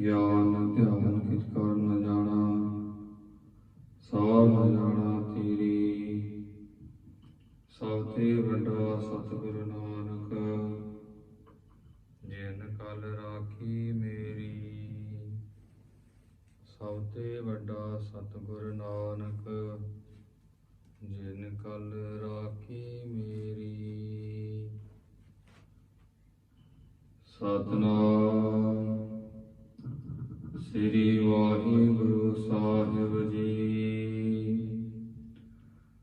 ज्ञान ध्यान किछ कर न जाना, सौ न जाना तेरी। सब ते वड्डा सतगुरु नानक, जिन कल राखी मेरी। सब ते वड्डा सतगुरु नानक, जिन कल राखी मेरी। सतनाम श्री वाहिगुरु साहिब जी।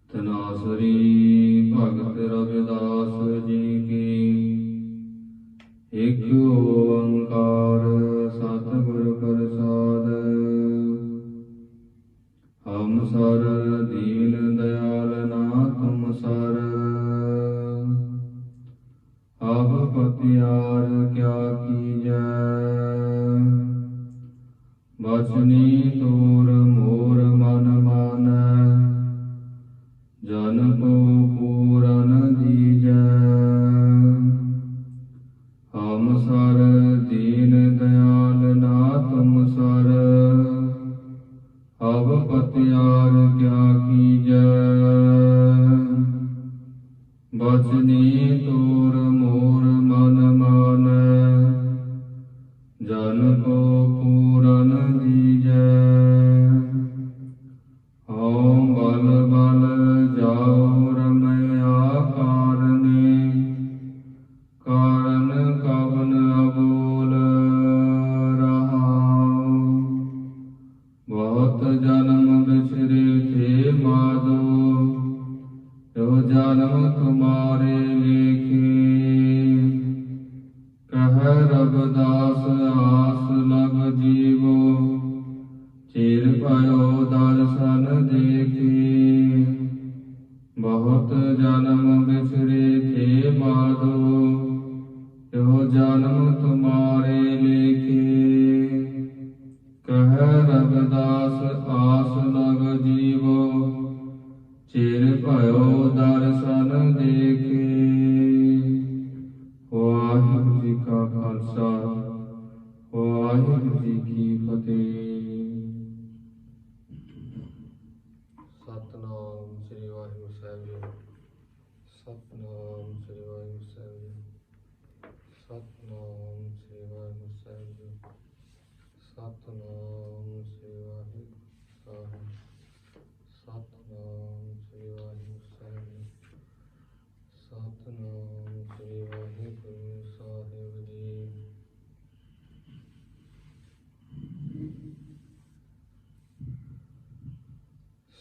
तनासरी भगत रविदास जी की। एक ओंकार सतगुरु प्रसाद। हम सर दीन दयाल ना तुम सर, अब पतियार क्या कीजै। बचनी तोर मोर मन मानै, जन को पूरन दीजै। हम सर दीन दयाल ना तुम सर, अब पतियार क्या कीजै। बचनी तोर मोर मन मानै, जन को पूरन दीजै। ओम बल बल जाओ रमया कारने, कारण कवन अबोल रहाओ। बहुत जन्म बिछरे थे माधो, जो जन्म तुम्हारे लेखे। कह रविदास आस लग जीवो, चिर भयो दर्शन देखे। बहुत जन्म बिछरे थे माधो, जो जन्म तुम्हारे लेखे। कह रविदास आस लग जीवो, चिर भयो दर्शन देखे। वाहिगुरु जी का खालसा, वाहिगुरु जी की फतेह। सतनाम श्री वाहिगुरु साहिब जी। सतनाम श्री वाहिगुरु साहिब जी। सतनाम श्री वाहिगुरु साहिब जी। सतनाम श्री वाहिगुरु साहिब। सतनाम श्री वाहिगुरु साहिब जी। सतनाम श्री वाहिगुरु साहिब जी।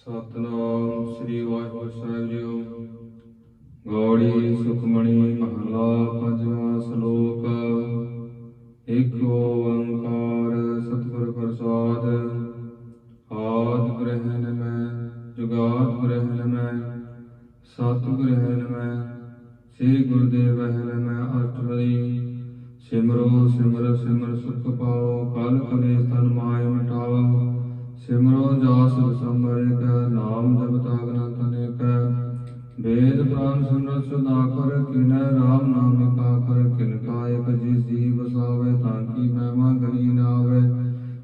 सतनाम श्री वाहिगुरु साहिब जी। गौड़ी सुखमणि महला पंजवा श्लोक। एक ओंकार सतगुरु प्रसाद। आद ग्रहण में जुगाद ग्रहण में सत ग्रहण में श्री गुरुदेव ग्रहण में अष्टपदी। सिमरो सिमर सिमर सुख पाओ, कल कलेश तन माय मिटाओ। सिमरो जास संबर का नाम जब तागना तनिक। वेद प्राण सिमरत सुधाकर, किन राम नाम का कर। किनका एक जी बसावे, ताकि महिमा गली न आवे।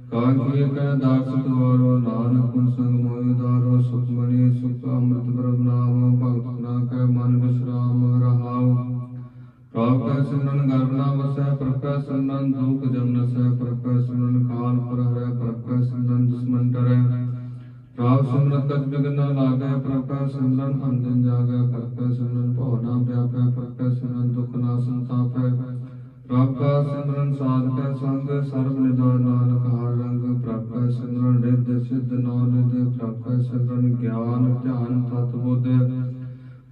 काकी एक दास द्वारो, नानक गुण संग मोहि उधारो। सुखमणि सुख अमृत प्रभ नाम, भगत ना कह मन विश्राम रहाओ। प्रभ का सिमरन गर्भ न बसै, प्रभ का सिमरन दुख जम न सै। प्रभ का सिमरन काल पर हरै, प्रभ का सिमरन दुश्मन डरै। प्रभ सिमरन कछ बिघ्न न लागै, प्रभ का सिमरन अनदिन जागै। प्रभ का सिमरन भव न व्यापै, प्रभ का सिमरन दुख न संतापै। प्रभ का सिमरन साधकै संग, सर्ब निधान नानक हर रंग। प्रभ का सिमरन रिद्धि सिद्धि नौनिधि, प्रभ का सिमरन ज्ञान ध्यान तत्व बुध।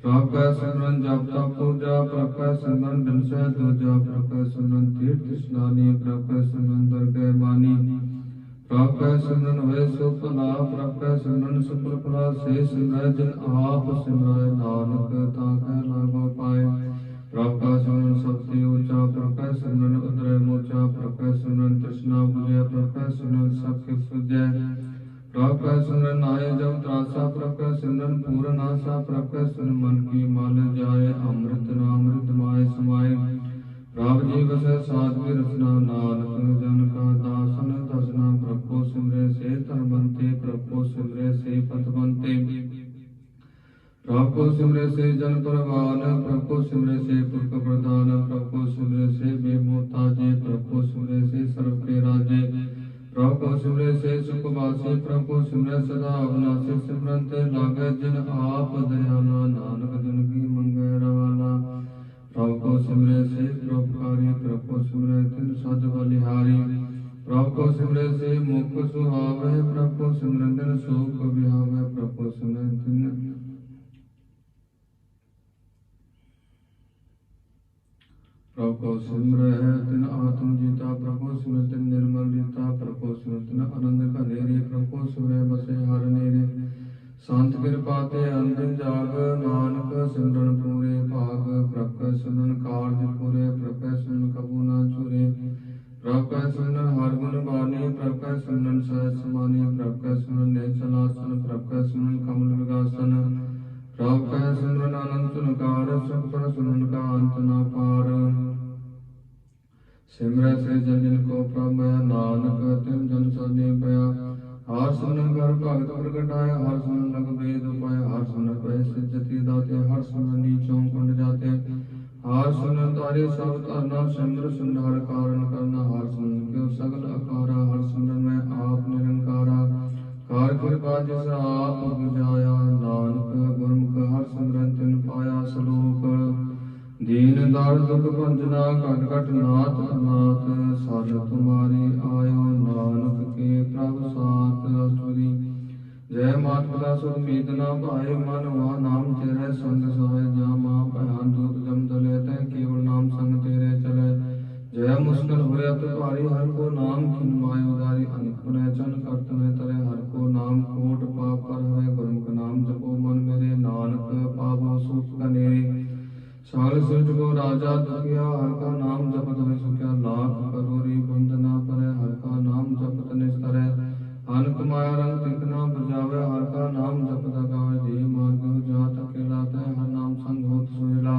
प्रभ का सिमरन जप तप पूजा, प्रभ का सिमरन बिनसै दूजा। प्रभ का सिमरन तीर्थ स्नानी, प्रभ का सिमरन दरगह मानी। प्रभ का सिमरन होए सुख फला, प्रभ का सिमरन सुफल फला। से सिमरै जिन आप सिमरै, नानक ताकै लागो पाए। प्रभ का सिमरन सबसे ऊंचा, प्रभ का सिमरन उदय मोचा। प्रभ का सिमरन तृष्णा बुझै, प्रभ का सिमरन सबके सुझै। प्रभ का सिमरन आए जब त्रासा, प्रभ का सिमरन पूर्ण आशा। प्रभ का सिमरन मन की माल जाए, अमृत नाम हृदय माय समाए। प्रभ जी बसै साधु रचना नानक जन का दासन दसना प्रभु सिमरे से धनवंते प्रभु सिमरे से पतवंते प्रभु सिमरे से जन परवान प्रभु सिमरे से पुरख प्रधान प्रभु सिमरे से बेमोताजे प्रभु सिमरे से सर्व के राजे प्रभु सिमरे से सुखवासी प्रभु सिमरे सदा अविनाशी सिमरंत लागे जिन आप दयाला नानक जन की मंगे रवाला प्रभु सिमरे से परोपकारी प्रभु सिमरे तिन सद बलिहारी प्रभु सिमरे से मुख सुहावे प्रभु सिमरे दिन सुख विहावे प्रभु सिमरे दिन प्रभु सिमरे तिन आत्म जीता प्रभु सिमरे तिन निर्मल रीता प्रभु सिमरे तिन आनंद का नेरे प्रभु सिमरे बसे हर नेरे संत कृपा ते अंतिम जाग नानक सिमरन पूरे भाग प्रभ सिमरन कार्य पूरे प्रभ सिमरन कबू न छुरे प्रभ सिमरन हर गुण बानी प्रभ सिमरन सहज समानी प्रभ सिमरन नेचल आसन प्रभ सिमरन कमल विगासन प्रभ सिमरन अनंत नकार सुख पर सिमरन का अंत न पार सिमरै से जन को प्रभ नानक तिन जन सने पया हर सिमरन कर भगत प्रगटाया हर सिमरन लग वेद उपाय हर सिमरन पै सिद्धि दाते हर सिमरन नीचों कुंड जाते हर सिमरन तारे सब तरना सिमर सुंदर कारण करना हर सिमरन के सगल अकारा हर सिमरन में आप निरंकारा कार कृपा जिस आप बुझाया नानक गुरमुख हर सिमरन तिन पाया सलोक दीन दार दुख भंजना घट घट नाथ अनाथ साध तुम्हारी आयो नानक के प्रभ साथ अष्टपदी जय मात पिता सुख मीत न भाई मन वह नाम तेरे संग सहाय जा मां भयान दूत जम तले तय केवल नाम संग तेरे चले जय मुश्किल होया तो भारी हर को नाम खिन माय उदारी अनक पुनः चन करत में तरे हर को नाम कोट पाप पर हरे गुरमुख नाम जपो मन मेरे नानक पावो सुख कनेरे साल सुरज को राजा दुखिया हर का नाम जपत है सुखिया लाख करोरी बंदना परे हर का नाम जपत निस्तरे अनक माया रंग तिकना बुझावे हर का नाम जपत गावे जी मार्ग जात अकेला तय हर नाम संग होत सोहेला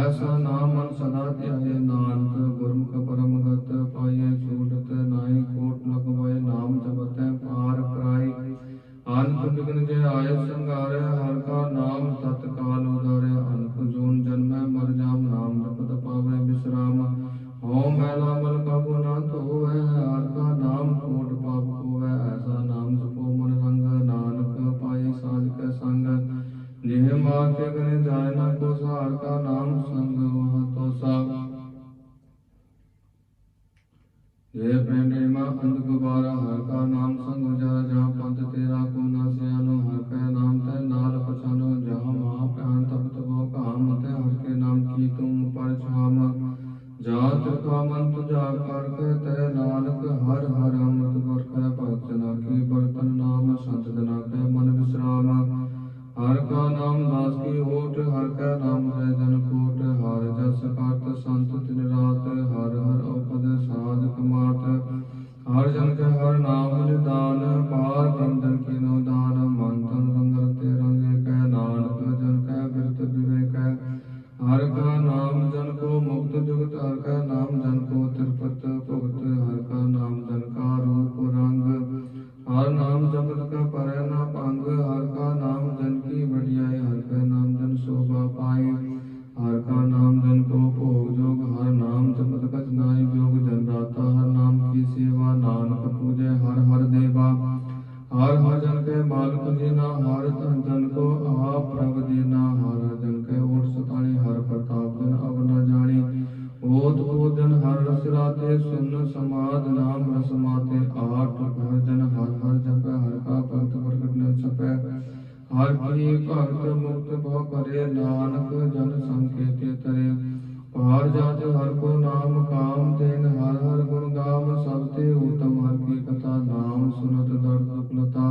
ऐसा नाम मन सदा ध्याये नानक गुरमुख परम गत पाइये छूटत नाहि कोट लगवाए नाम जपत पार पराई अनक बिघ्न जय आय संगारे हर का नाम तत्काल उदारे अनक जोन जन्म मर जाम नाम जपत पावे विश्राम हो मैला मल कबू न धोवे हर का नाम कोट पाप होवे ऐसा नाम जपो मन रंग नानक पाई साध के संग जिह मार के गने जाय न को हर का नाम संग वह तो सा जय प्रेमा अंध गुबारा हर का नाम संग जरा जहाँ पंथ तेरा को न सियानो हर का नाम तय नाल पछानो जहाँ महा प्राण तप तपो काम तय हर के नाम की तुम पर छाम जात का मन तुझा कर के तय नानक हर हर अमृत बरख भक्त जना के बर्तन नाम संत जना के मन विश्राम हर का नाम दास की होठ हर का नाम है जन कोट हर जस कार्त संत दिन रात हर हर औपद साधक मात हर जन के हर नाम निदान पार बंधन की नो दान मन तन रंग ते रंगे कह नानक जन कह बिरत विवेक हर का नाम जन को मुक्त जुगत हर का नाम जन को तिरपत भुगत हर का नाम जन का रूप रंग हर नाम जपत का पर न पंग हर का नाम जन की बढ़ियाई हर का नाम जन शोभा पाए हर का नाम जन को भोग जोग हर नाम जपत कछ नाई योग जन राता हर नाम की सेवा नानक पूजे हर हर देवा हर हर जन के मालिक देना हर जन को आप प्रभ देना हर जन के ओट सतानी हर प्रताप जन अब न जानी ओत जन हर रस राते सुन समाध नाम रस माते आठ हर जन हर जप हर का भक्त प्रकट न छपे हर की भक्त मुक्त भव करे नानक जन संकेत तरे पार जाते हर को नाम काम तेन हर हर गुण गाम सबते उत्तम हर की कथा नाम सुनत दर्द दुखलता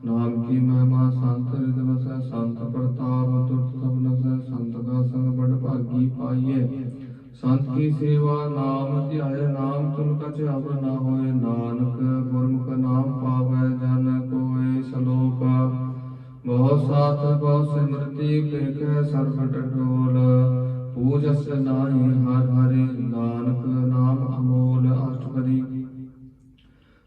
नाम की महिमा संत हृदय बसै संत प्रताप दुर्त सब नसै संत का संग बड़ भागी पाइये संत की सेवा नाम ध्याय नाम तुम कछ अब न होए नानक गुरमुख नाम पावै जन कोय सलोक बहुत साथ बहुत स्मृति पेख सर्व टटोल पूजस नाहि हर हरि नानक नाम अमोल अष्टपदी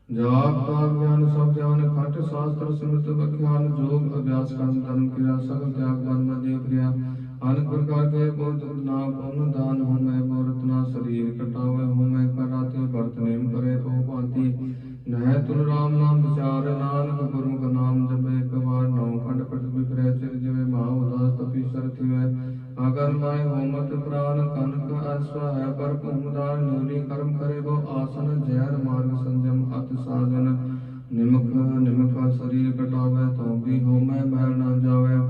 जाप ताप ज्ञान सब ज्ञान खट शास्त्र स्मृत व्याख्यान योग अभ्यास कर्म धर्म क्रिया सकल त्याग मन देव क्रिया अनेक प्रकार के बहुत ना पुण्य दान हो मैं रत्ना शरीर कटावे हो मैं कराते भरत नेम करे बहु भांति नह तुल राम नाम विचार नानक गुरु का नाम जपे एक बार नौ खंड पट विप्रय चिर जिवे महा उदास तपीश्वर थिवे अगर माय होमत प्राण कनक अश्व है पर कुमदार न्यूली कर्म करे वो आसन जैन मार्ग संयम अत साधन निमक निमक शरीर कटावे तो भी हो मैं मैल न जावे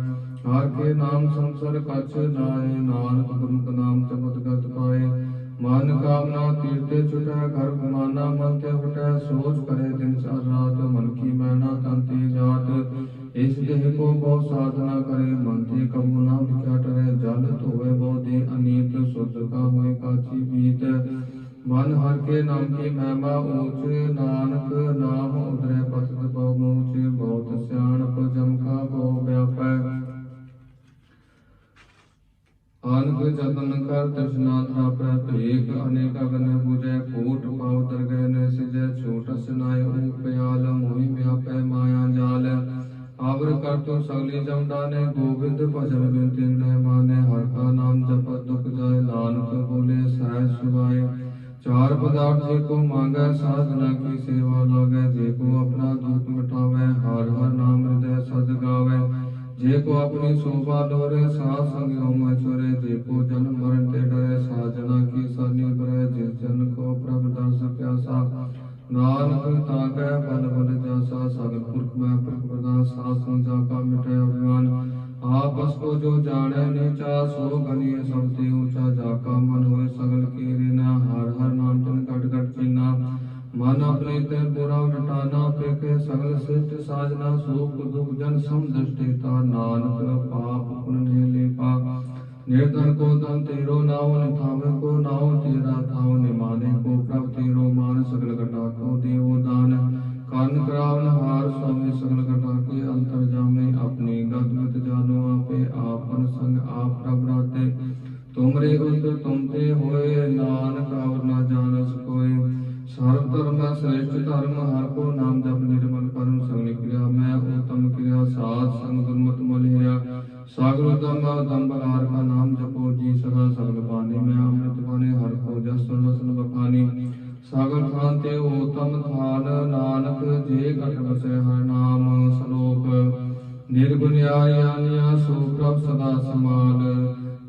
हर के नाम संसर कछ नाय नानक गुरु का नाम जपत गत पाए मन कामना तीर्थे छुटे घर माना मन ते उठे सोच करे दिन सार रात मन की मैना तंती जात इस देह को बहु साधना करे मन ते कबू ना भिख्या टरे जल धोवे बहु दे अनीत शुद्ध का होए काची बीत मन हर के नाम की महिमा ऊंच नानक नाम उदरे पतित बहु ऊंच बहुत स्याणप जमका बहु व्यापै अनक जतन कर तृष्णा त्रापै भेक अनेक अगन बुझै कोट पाव दरगह न सिजै छोट सनाय उपयाल मोहि व्यापै माया जाल आवर कर तो सगली जमदाने गोविंद भजन बिनती न माने हर का नाम जपत दुख जाय नानक बोले सहज सुभाय चार पदार्थ जे को मांगे साधना की सेवा लागे जे को अपना दुख मिटावे हर हर नाम हृदय सद गावे जे को अपनी शोभा लोरे साथ संग होम छोरे जे को जन्म मरण ते डरे साजना की सरनी बरे जिस जन को प्रभु दर्श प्यासा नानक ताके बल बल जासा सगल पुरख में पुरख प्रदान शासन जाका मिटे अभिमान आपस को जो जाने नीचा सो गनिय सबसे ऊंचा जाका मन होए सगल की रीना हर हर नाम तिन घट घट कीना मन अपने ते बुरा मिटाना पेखे सगल श्रेष्ठ साजना सुख दुख जन सम दृष्टिता नानक पाप पुण्य लेपा निर्धन को धन तेरो नाव निथावे को नाव तेरा थाव निमाने को प्रभ तेरो मान सगल घटा को देवो दान कान करावन हार स्वामी सगल घटा के अंतर जामे अपनी गदमत जानो आपे आपन संग आप प्रभ राते तुमरे उत तुमते होए नानक और न जानस कोय सर्व धर्म श्रेष्ठ धर्म हर को नाम जप निर्मल कर्म सगल क्रिया मैं उत्तम क्रिया साध संग गुरमत मलिया सागर दम दम बलार का नाम जपो जी सदा सगल पानी में अमृत पानी हर को जस सुन बखानी सागर खानते उत्तम थान नानक जे घट बसे हर नाम श्लोक निर्गुण आनिया सुप्रभ सदा समाल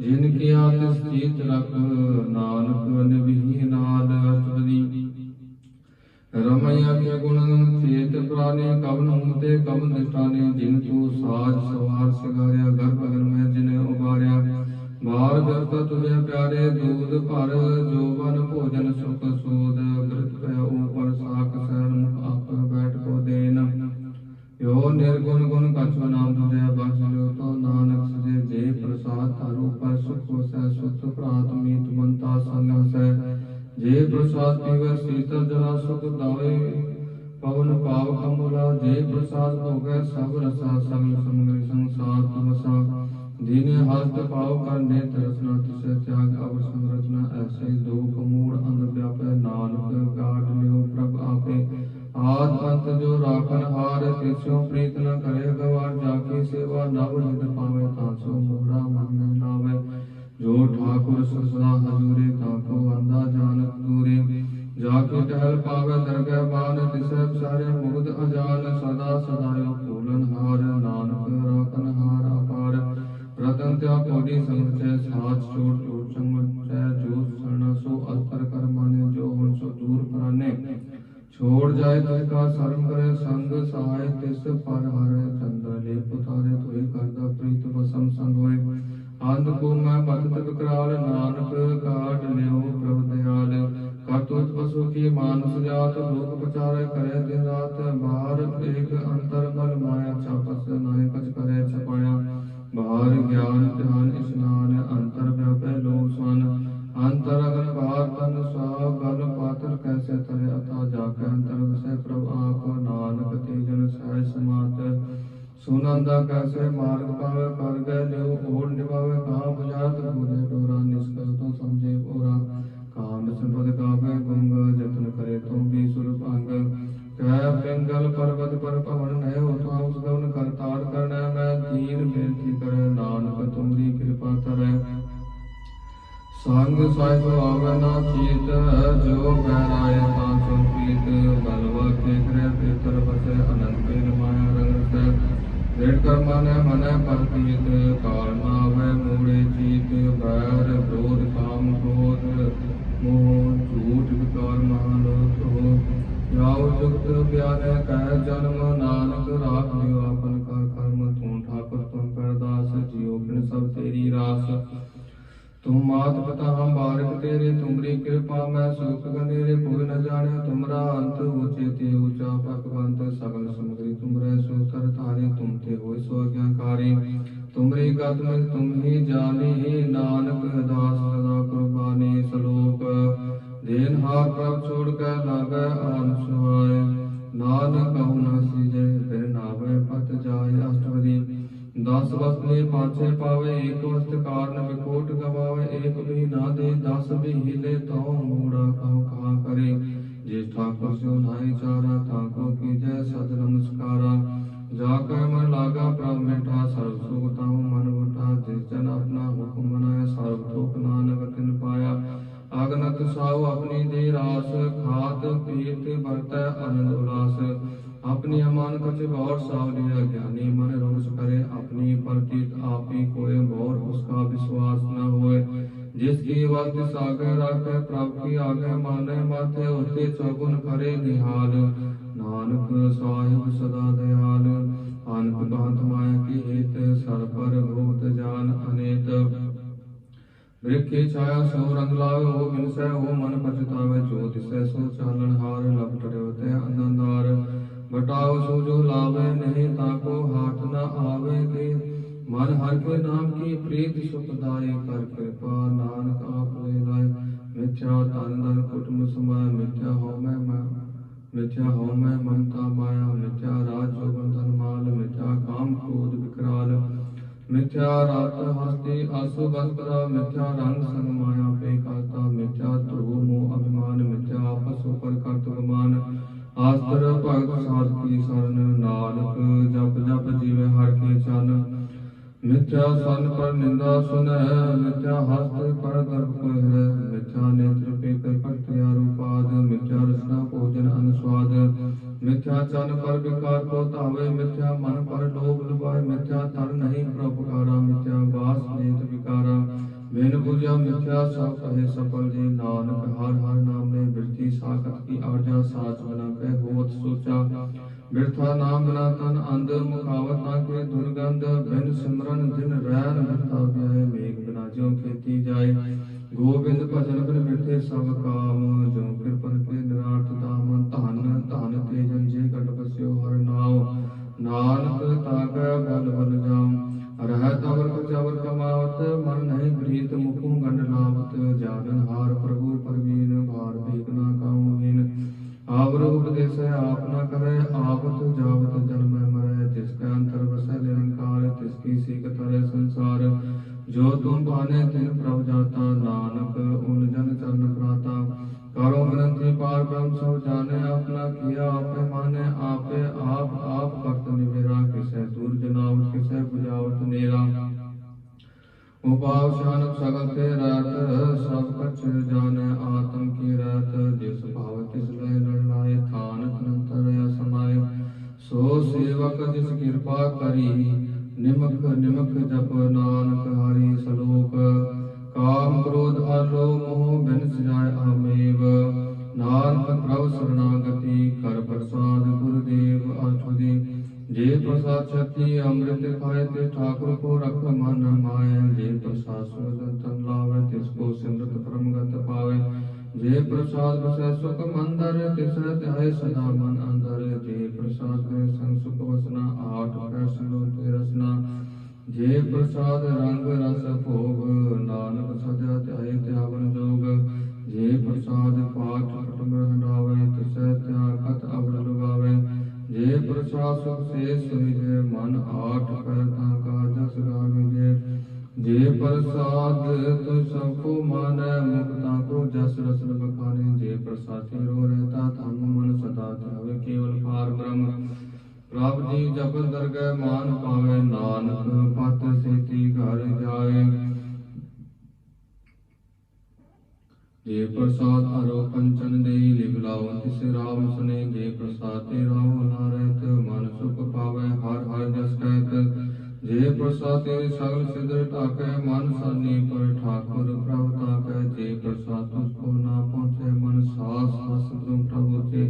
जिनकी आतिश जीत रख नानक निविहीनाद अष्टपदी रमैया के गुण चेत प्राणी कवन मुते कवन निष्ठाने जिन तू साज सवार सिगारिया गर्भ अगर में जिन्हें उबारिया बार व्यर्थ तुझे प्यारे दूध पर जोवन भोजन सुख सूद वृत पे ऊपर साक सहन मुख आप बैठ को देन यो निर्गुण गुण कछु नाम तुझे बख्श लो तो नानक सजे जे प्रसाद तारू पर सुख होसै सुख प्रात मीत मनता संग हसै जे प्रसाद पीवे शीतल जला सुख दावे पवन पाव कमला जे प्रसाद भोगे सब रसा सगल समग्र संसार तुमसा दीने हस्त पाव कर नेत्र रचना तिसे त्याग अवर संरचना ऐसे दो कमूढ़ अंध व्यापे नानक गाढ़ लियो प्रभ आपे आद अंत जो राखन हार तिसो प्रीत न करे गवार जाकी सेवा नव निध पावे तासो मोरा मन न लावे जो ठाकुर सदा हजूरे ताको अंधा जानक दूरे जाके टहल पावे दरगह बान तिसे सारे मुग्ध अजान सदा सदा यो फूलन हार नानक राखन हार अपार रतन त्या कोटि संगचय साच चोट चोट संगचय जो शरण सो अस्तर कर माने जो हुन सो दूर प्राने छोड़ जाए तिसका शरण करे संग सहाय तिस पर हरे चंद्र ले पुतारे तुई करदा प्रीत वसम संग होए अंध को मैं पतित विकराल नानक काट लियो प्रभु दयाल करतुत पशु की मानस जात लोक प्रचार करे दिन रात बाहर एक अंतर बल माया छापस नाय कछ करे छपाया बाहर ज्ञान ध्यान स्नान अंतर व्यापे लोसन अंतर अगन बाहर तन स्व गल पात्र कैसे तरे अथा जाके अंतर वसे प्रभु आप नानक तेजन सहज समात सुनंदा कैसे मार्ग पावे कर गए लियो ओढ़ निभावे कहाँ बुझात बुझे डोरा निस नानक तुमरी कृपा तरह संग साहिब आवे ना चीत जो बहराए तांसो प्रीत बलवा के ग्रह भीतर बसे अनंत के माया रंग से दृढ़ कर मन मन परतीत काल नावे मूड़े जीत बैर क्रोध काम क्रोध मोह झूठ विकार मान क्रोध जाओ जुक्त ब्याने कह जन्म नानक राख लियो अपन का कर्म तू ठाकुर तुम परदास जियो बिन सब तेरी रास तुम मात पिता हम बारिक तेरे तुमरी कृपा मैं सुख गनेरे कोई न जाने तुमरा अंत उचेते ऊंचा पकवंत सकल समुद्री तुमरे सुतर धारे तुम ते होय सो ज्ञाकारी तुमरी गत में तुम ही जाने नानक दास सदा कुर्बानी सलोक देन हार प्रभ छोड़ कर लागे आन सुहाय नानक कहु न सीजे फिर नावे पत जाय अष्टपदी 10 वस्त्र पाछे पावे एक वस्त्र कारण विकोट गवावे एक भी ना दे 10 भी हिले तो मूड़ा कहु कहा करे जिस ठाकुर सो नाई चारा ताको की जय सद नमस्कारा जाकर मन लागा प्रभ मिठा सर्व सुख ताहु मन उठा जिस जन अपना हुक्म बनाया सर्व दुख नानक तिन पाया अगनत साहु अपनी दे रास खात पीत बरतै आनंद उल्लास अपनी अमान कछ गौर सावलिया ज्ञानी मन रोष करे अपनी परतीत आपी कोय गौर उसका विश्वास न होए जिसकी वक्त सागर रखे प्रभु की आगे माने माथे होते चौगुन करे निहाल नानक साहिब सदा दयाल अनक बात माया की हित सर पर भूत जान अनेत वृक्षी छाया सो रंग लावे हो बिनसै हो मन पछतावे जो तिसै सो चालन हार लपट रेवते आनंदार बटाव सो जो लावे नहीं ताको हाथ न आवे के मन हर के नाम की प्रीत सुखदाई कर कृपा नानक आप ले लाए मिथ्या तन धन कुटुंब समय मिथ्या हो मैं ममता माया मिथ्या राज जोगन धन माल मिथ्या काम क्रोध विकराल मिथ्या रात हस्ती आसु वस्त्रा मिथ्या रंग संग माया पे काता मिथ्या ध्रुव मोह अभिमान मिथ्या आपस ऊपर कर्तव्यमान आस्तर भगत साध की शरण नानक जप जप जीवे हर के चन मिथ्या सन पर निंदा सुन मिथ्या हस्त पर गर्भ को है मिथ्या नेत्र पे प्रक्रिया रूपाद मिथ्या रसना भोजन अनुस्वाद मिथ्या चन पर विकार को तावे मिथ्या मन पर लोभ लुभाए मिथ्या तर नहीं परोपकारा मिथ्या वास नेत विकारा बिन बुझा मिथ्या सब कहे सफल जी नानक हर हर नाम ने वृत्ति साखत की आजा साच बना के होत सोचा बिरथा नाम बिना तन अंध मुखावत के दुर्गंध बिन सिमरन दिन रैन बिरथा व्याय मेघ बिना ज्यों खेती जाए गोविंद भजन बिन बिरथे सब काम जो कृपन के निरार्थ दाम धन धन तेजन जे घट बस्यो हर नाव नानक ताकै बल बल जाम रहत अवर कचवर कमावत मन नहीं प्रीत मुखु गंड लावत जागन हार प्रभु परवीन भार बेकना काहू हीन आवरो उपदेश आप न करे आवत जावत जन्म मरे जिसके अंतर बसे निरंकार तिसकी सीख तरे संसार जो तुम पाने तिन प्रभ जाता नानक उन जन चरण प्राता करो विनती पार ब्रह्म सब जाने अपना किया आपे माने आपे आप करत निवेरा किसे दूर जनावत किसे बुझावत नेरा उपाव शानक सगल ते रहत सब कछ जाने आत्म की रहत जिस भाव तिस लय लड़ाए थान तनंतर समाय सो सेवक जिस कृपा करी निमक निमक जप नानक हरि सलोक काम क्रोध आलोभ मोह बिन जाय अमेव नानक प्रभु शरणागति कर प्रसाद गुरुदेव अष्टपदी जे प्रसाद शक्ति अमृत खाए ते ठाकुर को रख मन माए जे प्रसाद सुरतन लावे तिसको सिमरत परमगत पावे जे प्रसाद बसै सुख मंदर तिस ध्याय सदा मन अंदर जे प्रसाद में संग सुख वसना आठ फैसलो ते रसना जे प्रसाद रंग रस भोग नानक सदा ध्याय त्यावन जोग जे प्रसाद पाठ पट हटावे तिस त्यागत अवड लुभावे जे प्रसाद सुख से सुनिजे मन आठ करता का जस गावे जे प्रसाद तो सबको माने मुक्ता को जस रसन बखाने जे प्रसाद रो रहता धर्म मन सदा ध्यावे केवल पार ब्रह्म प्रभ जी जब दरगह मान पावे, नानक पत सेती घर जाए। जे प्रसाद अरो कंचन देई, लिव लाओ तिस राम सने। जे प्रसाद ते राम ना रहत, मन सुख पावे हर हर जस कहत। जे प्रसाद ते सगल सिद्ध ताकै, मन सानी पर ठाकुर प्रभ ताकै। जे प्रसाद तुझको ना पहुँचे, मन सास हस तुम प्रभु ते।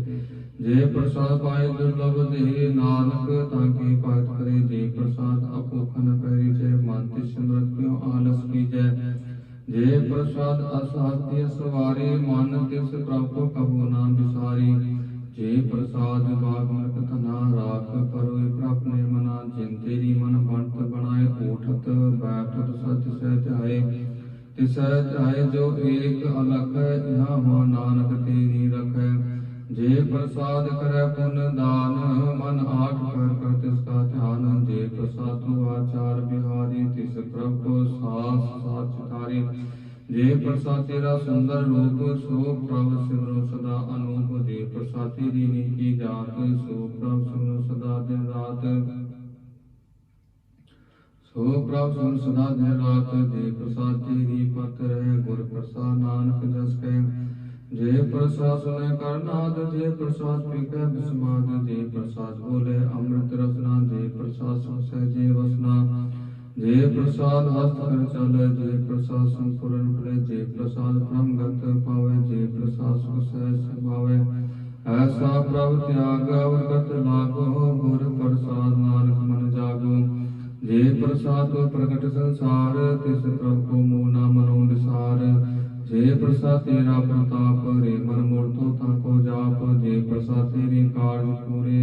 जे प्रसाद पाए दुर्लभ दे, नानक ताके पात करे। जे प्रसाद अपुखन परिचय, मन तिस सिमरत क्यों आलस कीजै। जे प्रसाद असहत्य सवारे, मन तिस प्रभु कबू ना बिसारी। जे प्रसाद बागमक तना, राख परोए प्रभ ने मना। जिन तेरी मन बंट बनाए, उठत बैठत सच सहज आए। तिसै चाहे जो एक अलख, यहाँ हो नानक तेरी रखै। जे प्रसाद करे पुन दान, मन आठ कर तिसका ध्यान। जे प्रसाद तू आचार बिहारी, तिस प्रभु को सास साच तारी। जे प्रसाद तेरा सुंदर रूप, सो प्रभु सिमरो सदा अनूप। जे प्रसाद तेरी नीकी जात, सो प्रभु सिमरो सदा दिन रात। सो प्रभु सिमरो सदा दिन रात। जे प्रसाद तेरी पत रहे, गुर प्रसाद नानक जस कह। जे प्रसाद सुने करनाद, जे प्रसाद पीकै बिस्माद। जे प्रसाद बोले अमृत रसना, जे प्रसाद सुन सहजे वसना। जे प्रसाद हस्त कर चले, जे प्रसाद संपूर्ण फले। जे प्रसाद ब्रह्मगत पावे, जे प्रसाद सुख सहज संभावे। ऐसा प्रभु त्याग अवगत लागो, गुर प्रसाद नानक मन जागो। जे प्रसाद प्रगट संसार, तिस प्रभु को मुँह ना मनो निसार। जे प्रसाद तेरा प्रताप, रे मन मूर्तो ताको जाप। जे प्रसाद तेरे कार्य पूरे,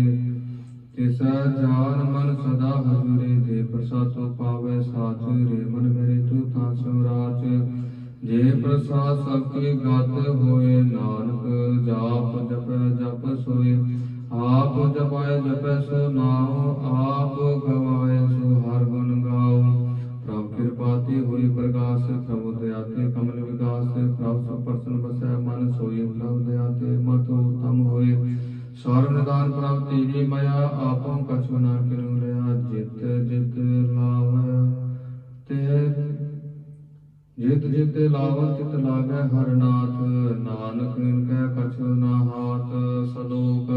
तिस जान मन सदा हजूरे। जे प्रसाद तो पावे साच, रे मन मेरे तू तासो राच। जे प्रसाद सबके गत होए, नानक जाप जप जप सोए। आप जपाए जपै सो नाओ, आप गवाए सो हर गुण गाओ। प्रभु कृपा ते हुई प्रकाश, प्रभु दया ते कमल विकास। प्रभु सुप्रसन्न बसै मन सोई, प्रभु दया ते मत उत्तम होए। सर्व निदान प्रभु तेरी माया, आपो कछु न किनु लया। जित जित लावै ते जित जित लावै तित लागै हर नाथ। नानक इनकै कछु न हाथ। सलोक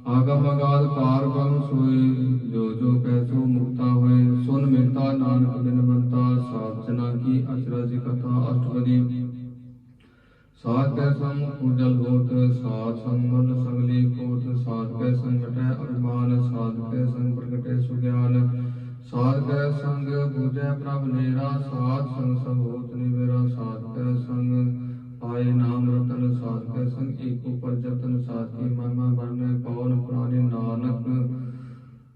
आगम अगाध पार ब्रह्म सोई, जो जो कैसो मुक्ता होए। सुन मिलता नानक बिन बनता, साध जना की अचरज कथा अष्टपदी। साध कै संग उजल होत, साध संग मल सगली कोट। साध कै संग हटै अभिमान, साध कै संग प्रगटै सुज्ञान। साध कै संग बुझै प्रभ नेरा, साध संग सब होत निबेरा। साध कै संग पाए नाम रतन, साध कै संग एको पर जतन। साध की महिमा वर्णै पवन पुराणे, नानक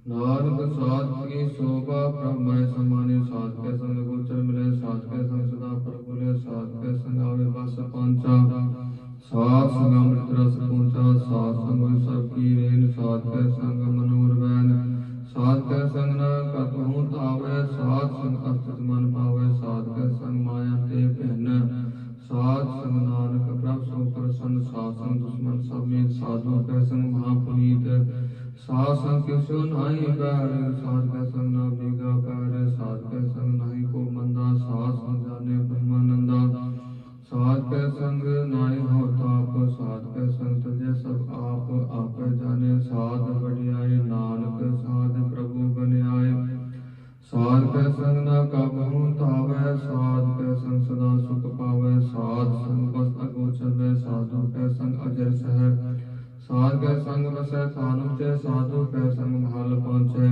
नानक साध की शोभा प्रभ मैं समाने। साध कै संग गोचर मिले, साध कै संग सदा पर बोले। साध कै संग आवे बस पांचा, साध संग अमृत रस पूंचा। साध संग सब की रेन, साध कै संग मनोर वैन। साध कै संग न कतहु तावै, साध संग अस्तुत मन पावै। साध कै संग माया ते पहन, साध संग नानक प्रभु सो प्रसन्न। साध संग दुश्मन सब मीत, साधु कै संग महापुनीत। साध संग किसो नाहि बैर, साध कै संग न बिगा पैर। साध कै संग नाहि को मंदा, साध संग जाने ब्रह्मानंदा। साध कै संग नाहि हो ताप, साध कै संग तजै सब आप। आपै जाने साध बढ़ियाए, नानक साध प्रभु बनियाए। साध कै संग न कबहु तावै, साध कै संग सदा सुख पावै। साध संग बस अगोचर, साधु कै संग अजर सहै। साध कै संग बसै थान ऊँचै, साधु कै संग महल पहुँचै।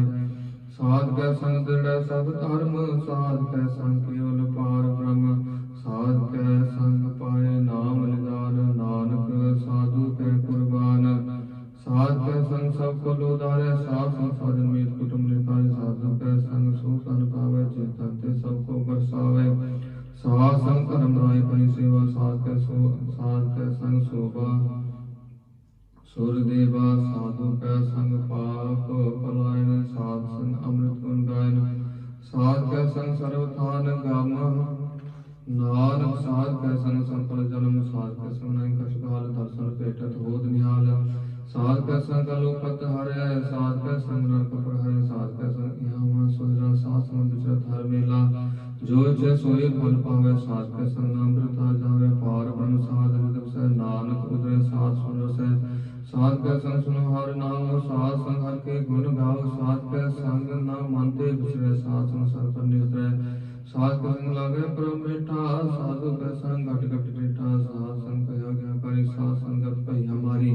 साध कै संग दृढ़ सब धर्म, साध कै संग केवल पार ब्रह्म। साध कै संग पाए नाम निदान, नानक साधु कै कुर्बान। साध कै संग सब फल उधारे, साध संग साधन मीत कुटुंब निकाय। साधु कै संग सुख अन पावै, चेतन ते सबको बरसावै। साध संग धर्म राय परि सेवा, साध कै संग शोभा सुर देवा। साधु कै संग पाप पलायन, साध संग अमृत गुण गायन। साध कै संग सर्वथान गम, नानक साध कै संग संपल जन्म। साध कै संग नहीं कछु काल, दर्शन पेटत होत निहाल। साध कै संग लोकत हरै, साध कै जो इच्छे सोई फल पावे, साध के संग नाम वृथा जावे। पार ब्रह्म साध विदुर से, नानक उदय साध सुन से। साध के संग सुनो हर नाम, साध संग हर के गुण गाओ। साध के संग न मानते बिसरे, साध संग सर्व निस्त्रै। साध के संग लागे परम मीठा, साधु के संग घट घट मीठा। साध संग कहा गया करी, साध संगत कही हमारी।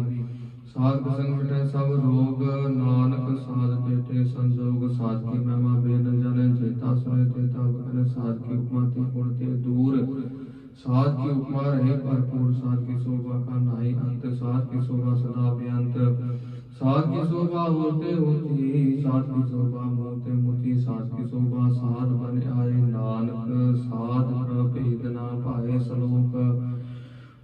साध के संग मिटे सब रोग, नानक साध पेटे संजोग। साध की महिमा बेन जाने, जेता सुने तेता बखने। साध की उपमा ते गुण ते दूर, साध की उपमा रहे भरपूर। साध की शोभा का नाहि अंत, साध की शोभा सदा बेअंत। साध की शोभा होते होती, साध की शोभा मोते मोती। साध की शोभा साध बन आए, नानक साध प्रभेद ना पाए। श्लोक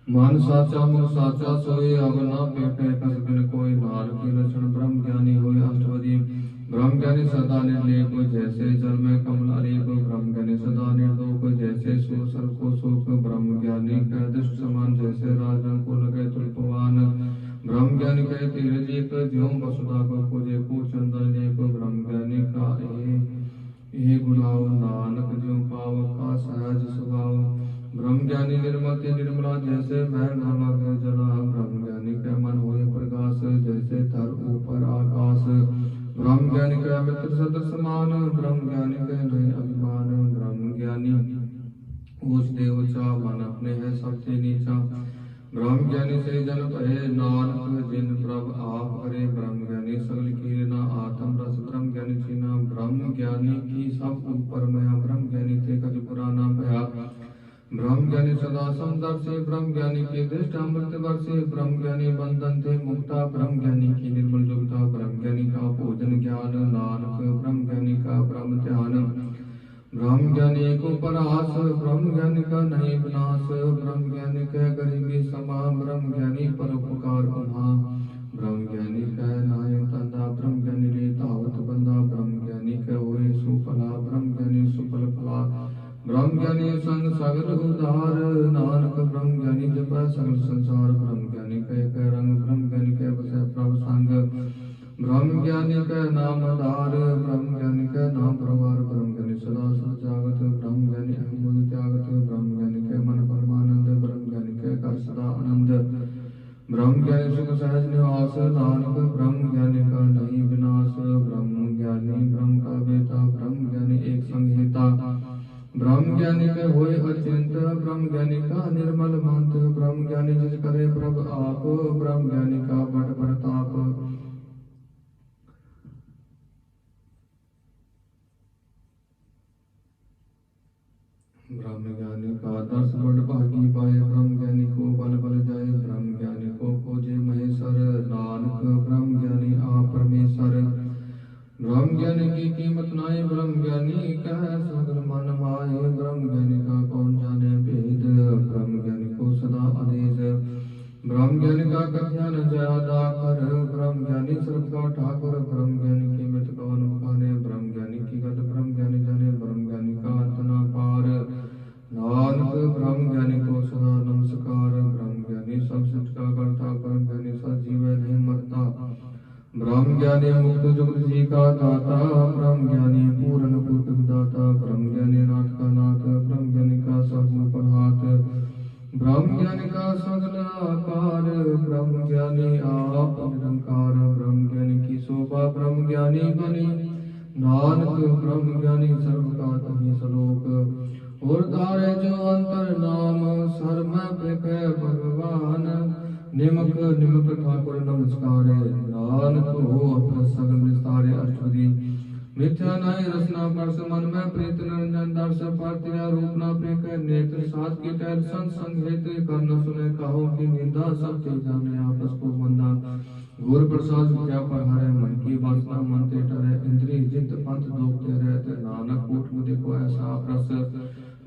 मन साचा मुख साचा सोई, अब न पेटे कस बिन कोई। नानक के लक्षण ब्रह्म ज्ञानी होय। अष्टपदी ब्रह्म ज्ञानी सदा निर्लेप, जैसे जल में कमल अलेप। ब्रह्म ज्ञानी सदा निर्दोष, जैसे सूर्य सर्व को शोक। ब्रह्म ज्ञानी कह दृष्ट समान, जैसे राजन को लगे तुल्पवान। ब्रह्म ज्ञानी कह तीरथ एक, ज्यों वसुधा को पूजे को चंदन लेप। ब्रह्म ज्ञानी का ये गुणाओ, नानक ज्यों पाव का सहज स्वभाव। ब्रह्म ज्ञानी निर्मल ते निर्मला, जैसे मैं न लागे जला। ब्रह्म ज्ञानी के मन होए प्रकाश, जैसे थर ऊपर आकाश। ब्रह्म ज्ञानी के मित्र सदृश समान, ब्रह्म ज्ञानी के नहीं अभिमान। ब्रह्म ज्ञानी ऊंच दे ऊंचा, मन अपने है सबसे नीचा। ब्रह्म ज्ञानी से जन भय, नानक जिन प्रभ आप करे। ब्रह्म ज्ञानी सगल कीरना, आत्म रस ब्रह्म ज्ञानी चीना। ब्रह्म ज्ञानी की सब ऊपर मया, ब्रह्म ज्ञानी ते कछ पुराना भया। ब्रह्म ज्ञानी सदा समदर्शी, ब्रह्म ज्ञानी की दृष्टि अमृत वर्षी। ब्रह्म ज्ञानी बंधन थे मुक्ता, ब्रह्म ज्ञानी की निर्मल जुगता। ब्रह्म ज्ञानी का भोजन ज्ञान, नानक ब्रह्म ज्ञानी का ब्रह्म ध्यान। ब्रह्म ज्ञानी को परास, ब्रह्म ज्ञानी का नहीं विनाश। ब्रह्म ज्ञानी कह गरीबी समा, ब्रह्म ज्ञानी परोपकार उमा। ब्रह्म ज्ञानी कह नाय तंदा, ब्रह्म ज्ञानी ले तावत बंदा। ब्रह्म ज्ञानी कह होए सुफला, ब्रह्म ज्ञानी सुफल फला। ब्रह्म ज्ञानी संग सागर उदार, नानक ब्रह्म ज्ञानी जप सगल संसार। ब्रह्म ज्ञानी कह रंग, ब्रह्म ज्ञानी कह बसै प्रभ संग। ब्रह्म ज्ञानी कह नाम आधार, ब्रह्म ज्ञानी कह नाम प्रवार। ब्रह्म ज्ञानी सदा सत जागत, ब्रह्म ज्ञानी अहम त्यागत। ब्रह्म ज्ञानी कह मन परमानंद, ब्रह्म ज्ञानी कह कर सदा आनंद। ब्रह्म ज्ञानी सुख सहज निवास, नानक ब्रह्म ज्ञानी का नहीं विनाश। ब्रह्म ज्ञानी ब्रह्म का बेटा, ब्रह्म ज्ञानी एक संहिता। ब्रह्म ज्ञानी के होए अचिंत, ब्रह्म ज्ञानी का निर्मल मंत। ब्रह्म ज्ञानी जिस करे प्रभ आप, ब्रह्म ज्ञानी का बड़ प्रताप। ब्रह्म ज्ञानी का दर्श बड़ भागी पाए, ब्रह्म ज्ञानी को बल बल जाए। ब्रह्म ज्ञानी को खोजे महेश्वर, नानक ब्रह्म ज्ञानी आप परमेश्वर। ब्रह्म ज्ञानी की कीमत नाई, ब्रह्म ज्ञानी कह सगल मन माए। ब्रह्म ज्ञानी का कौन जाने भेद, ब्रह्म ज्ञानी को सदा आदेश। ब्रह्म ज्ञानी का कथन ज्यादा कर, ब्रह्म ज्ञानी सर्व का ठाकुर। ब्रह्म ज्ञानी की मित कौन बखाने, ब्रह्म ज्ञानी की गत ब्रह्म ज्ञानी जाने। ब्रह्म ज्ञानी का अंत न पार, नानक ब्रह्म ज्ञानी को सदा नमस्कार। ब्रह्म ज्ञानी सब सृष्टि का करता, ब्रह्म ज्ञानी सजीव नहीं मरता। ब्रह्म ज्ञानी मुक्त जुगत जी का दाता, ब्रह्म ज्ञानी पूर्ण पुरुष दाता। ब्रह्म ज्ञानी नाथ का नाथ, ब्रह्म ज्ञानी का सब ऊपर हाथ। ब्रह्म ज्ञानी का सगल आकार, ब्रह्म ज्ञानी आप निरंकार। ब्रह्म ज्ञानी की शोभा ब्रह्म ज्ञानी बनी, नानक ब्रह्म ज्ञानी सर्व का तही श्लोक। और तारे जो अंतर नाम, सर्व प्रख भगवान। निमक निमक ठाकुर नमस्कार, नानक हो अपना सगल विस्तारे। अष्टपदी मिथ्या नाय रसना परस, मन में प्रीत निरंजन दर्श। पार्थिया रूप ना प्रेक नेत्र, साथ की टहल संग संग हेत। कर्ण सुने कहो की निंदा, सब ते जाने आपस को मंदा। गुर प्रसाद विद्या पर हरे, मन की वासना मन ते टरे। इंद्रिय जित पंथ दोखते रहते, नानक कूट मुझे को ऐसा प्रस।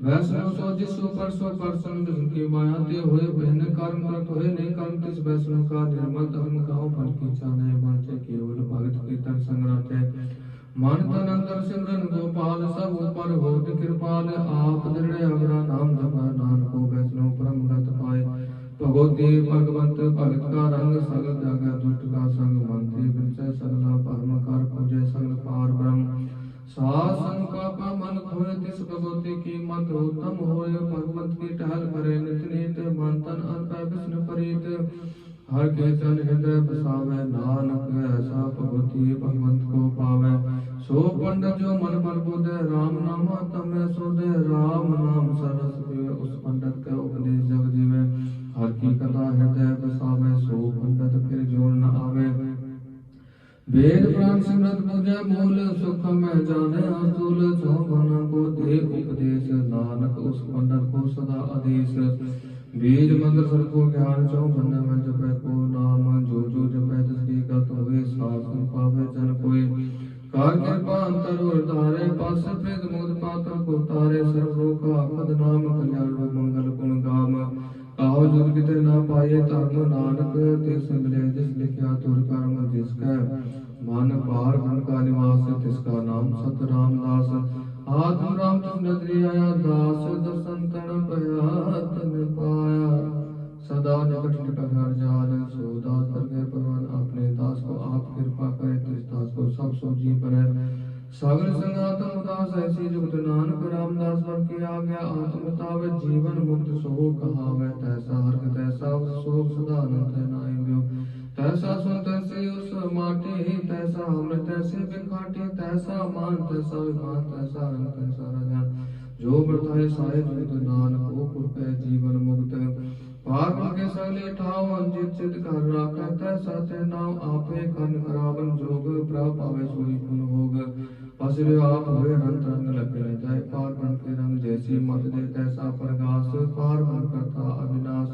वैष्णव सो जिसु परसो परसन, जिनकी माया ते हुए बहन कर्म करत हुए नहीं कर्म। तिस वैष्णव का निर्मल धर्म कहो, फल की इच्छा नहीं बाटे। केवल भगत कीर्तन संग रटे, मन तन अंतर सिमरन गोपाल। सब ऊपर होत कृपाल, आप दृढ़ अग्रा नाम जपा। नानक को वैष्णव परम गत पाए। भगवती भगवंत भगत का रंग, सगल जगह दुष्ट का संग। मंत्री विषय सगला परम कर पूजे, सगल पार ब्रह्म। सासन पापा मन खोए, तिस भगवती की मत उत्तम होय, भगवत की टहल करे नित नित, मन तन अल्प विष्णु प्रीत। हर के जन हृदय बसावे, नानक ऐसा प्रभुति भगवंत को पावे। सो पंडित जो मन पर बुध, राम नाम तम सुध, राम नाम सरस पीवे, उस पंडित का उपदेश जग जीवे। हर की कथा हृदय बसावे, सो पंडित फिर जोड़ न आवे। वेद पुराण सिमरत पूजै मूल, सुख में जाने अतुल, चौवन को दे उपदेश, नानक उस पंडित को सदा आदेश। बीज मंत्र सर को ज्ञान, चौवन में जपै को नाम, जो जो जपै तिसकी गत होए, शासन पावे जन कोय। कार कृपा अंतर उधारे, पास प्रेत मोद पात्र को तारे, सर्व रोग आफत नाम, कल्याण रूप मंगल गुण गाम। आओ जुग किते ना पाए धर्म, नानक तिस मिले जिस लिखिया तुर कर्म। जिसका मन पार ब्रह्म का निवास, तिसका नाम सत रामदास। आत्म राम तिस नजरी आया, दास दर्शन तन पया तन पाया। सदा निकट निकट हर जाल, सो दास कर गए भगवान अपने। दास को आप कृपा करे, तिस दास को सब सो जी परे। सागर संगातम उदास ऐसी जुगत, नानक रामदास पर किया गया। आत्मताव जीवन मुक्त सो कहावे, तैसा हर्क तैसा शोक, सदा अनंत है नाई ब्यो। तैसा सुन तैसी उस माटी, तैसा अमृत तैसे बिखाटी। तैसा मान तैसा विमान, तैसा रंग तैसा रंजन। जो बरताए साए जुगत, नानक को पुरपै जीवन मुक्त। पार के सगले ठाव, जित चित कर राखै, तैसा ते नाम आपे कन करावन। जोग प्रभ पावे सोई पुन भोग, पसरे आप हुए रंत रंग लगे न जाय। पार बन के रंग जैसी मत दे, तैसा प्रगास, पार बन करता अविनाश।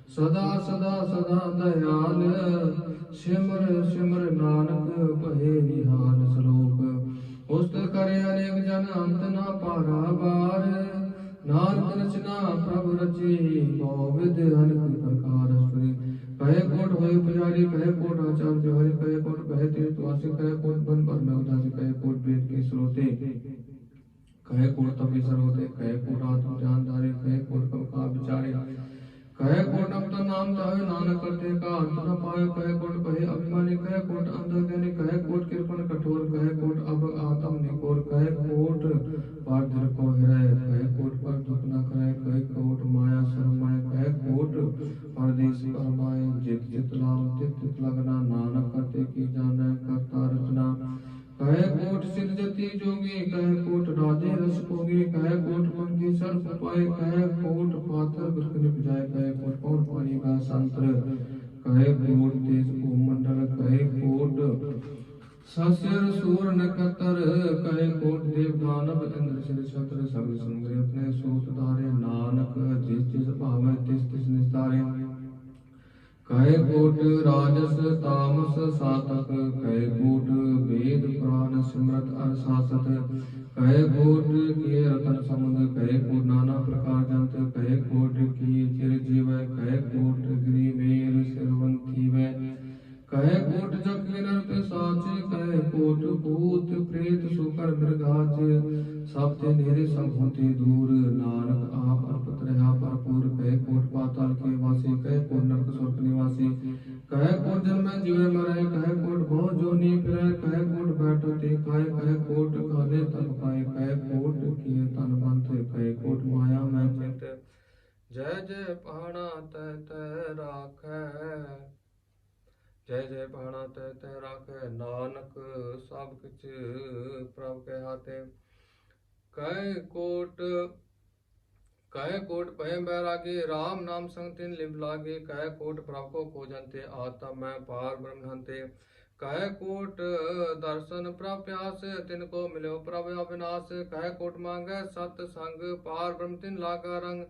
सदा सदा सदा दयाल, सिमर सिमर नानक पहे निहाल। श्लोक पुस्तक करे अनेक जन, अंत न पारा बार। नानक रचना प्रभु रची, बहुविध अनेक प्रकार सुरी। कहे कोट होय पुजारी, कहे कोट आचार्य होय, कहे कोट कहे तीर्थवासी, कहे कोट बन पर में उदासी, कहे कोट वेद के श्रोते, कहे कोट तपीसर होते, कहे कोट आत्म ध्यान धारे, कहे कोट कब का विचारे। कहे कोट अब तो नाम चाहे, नानक करते का अंत न पाए। कहे कोट कहे अभिमानी, कहे कोट अंधज्ञानी, कहे कोट कृपण कठोर, कहे कोट अब आत्म निकोर। कहे कोट पर धीर को हृदय, कहे कोट पर दुख न करे, कहे कोट माया शरमाए, कहे कोट परदेश परमाए। जित जित लाभ तित तित लगना, नानक करते की जाने करता रचना। कहे कोट सिद्ध जति जोगी, कहे कोट राजे रस भोगी, कहे कोट मन की सर्प पाए, कहे कोट पाथर बिरख निप जाए, कहे कोट पौन पानी का संतर, कहे कोट तेज भूमंडल, कहे कोट सस्यर सूर नक्षत्र, कहे कोट देव दानव इंद्र सिर छत्र। सब संग्रह अपने सूत धारे, नानक जिस जिस भावे तिस तिस निस्तारे। कहे कोट राजस तामस सातक, कहे कोट वेद पुराण सिमरत अरसासत। कहे कोट किए रतन समुद्र, कहे कोट नाना प्रकार जंत, कहे कोट की चिर जीव, कहे कोट गिरि मेर सिरवंती व। कहे कोट जग नर पिशाच, कहे कोट भूत प्रेत सुकर मृगाच। सब ते नेरे सब होते दूर, नानक आप अर्पत रहा भरपूर। कहे कोट पाताल के वासी, कहे कोट नरक स्वर्ग निवासी। कहे कोट जन्म जीवे मरै, कहे कोट बहु जोनि फिरै, कहे कोट बैठते खाए, कहे कोट खाने तन पाए, कहे कोट किए तन बंत, कहे कोट माया में चित। जय जय पहाड़ा तय तय राखै, जय जय पहाड़ा तय तय राखै, नानक सब किछ प्रभ के हाथे। कहे कोट भय बैरागी, राम नाम संग तिन लिव लागे। कहे कोट प्रभ को खोजन्ते, आत्म में पार ब्रह्म हन्ते। कहे कोट दर्शन प्रभ प्यास, तिनको मिलो प्रभ अविनाश। कहे कोट मांगे सत संग, पार ब्रह्म तिन लागा रंग।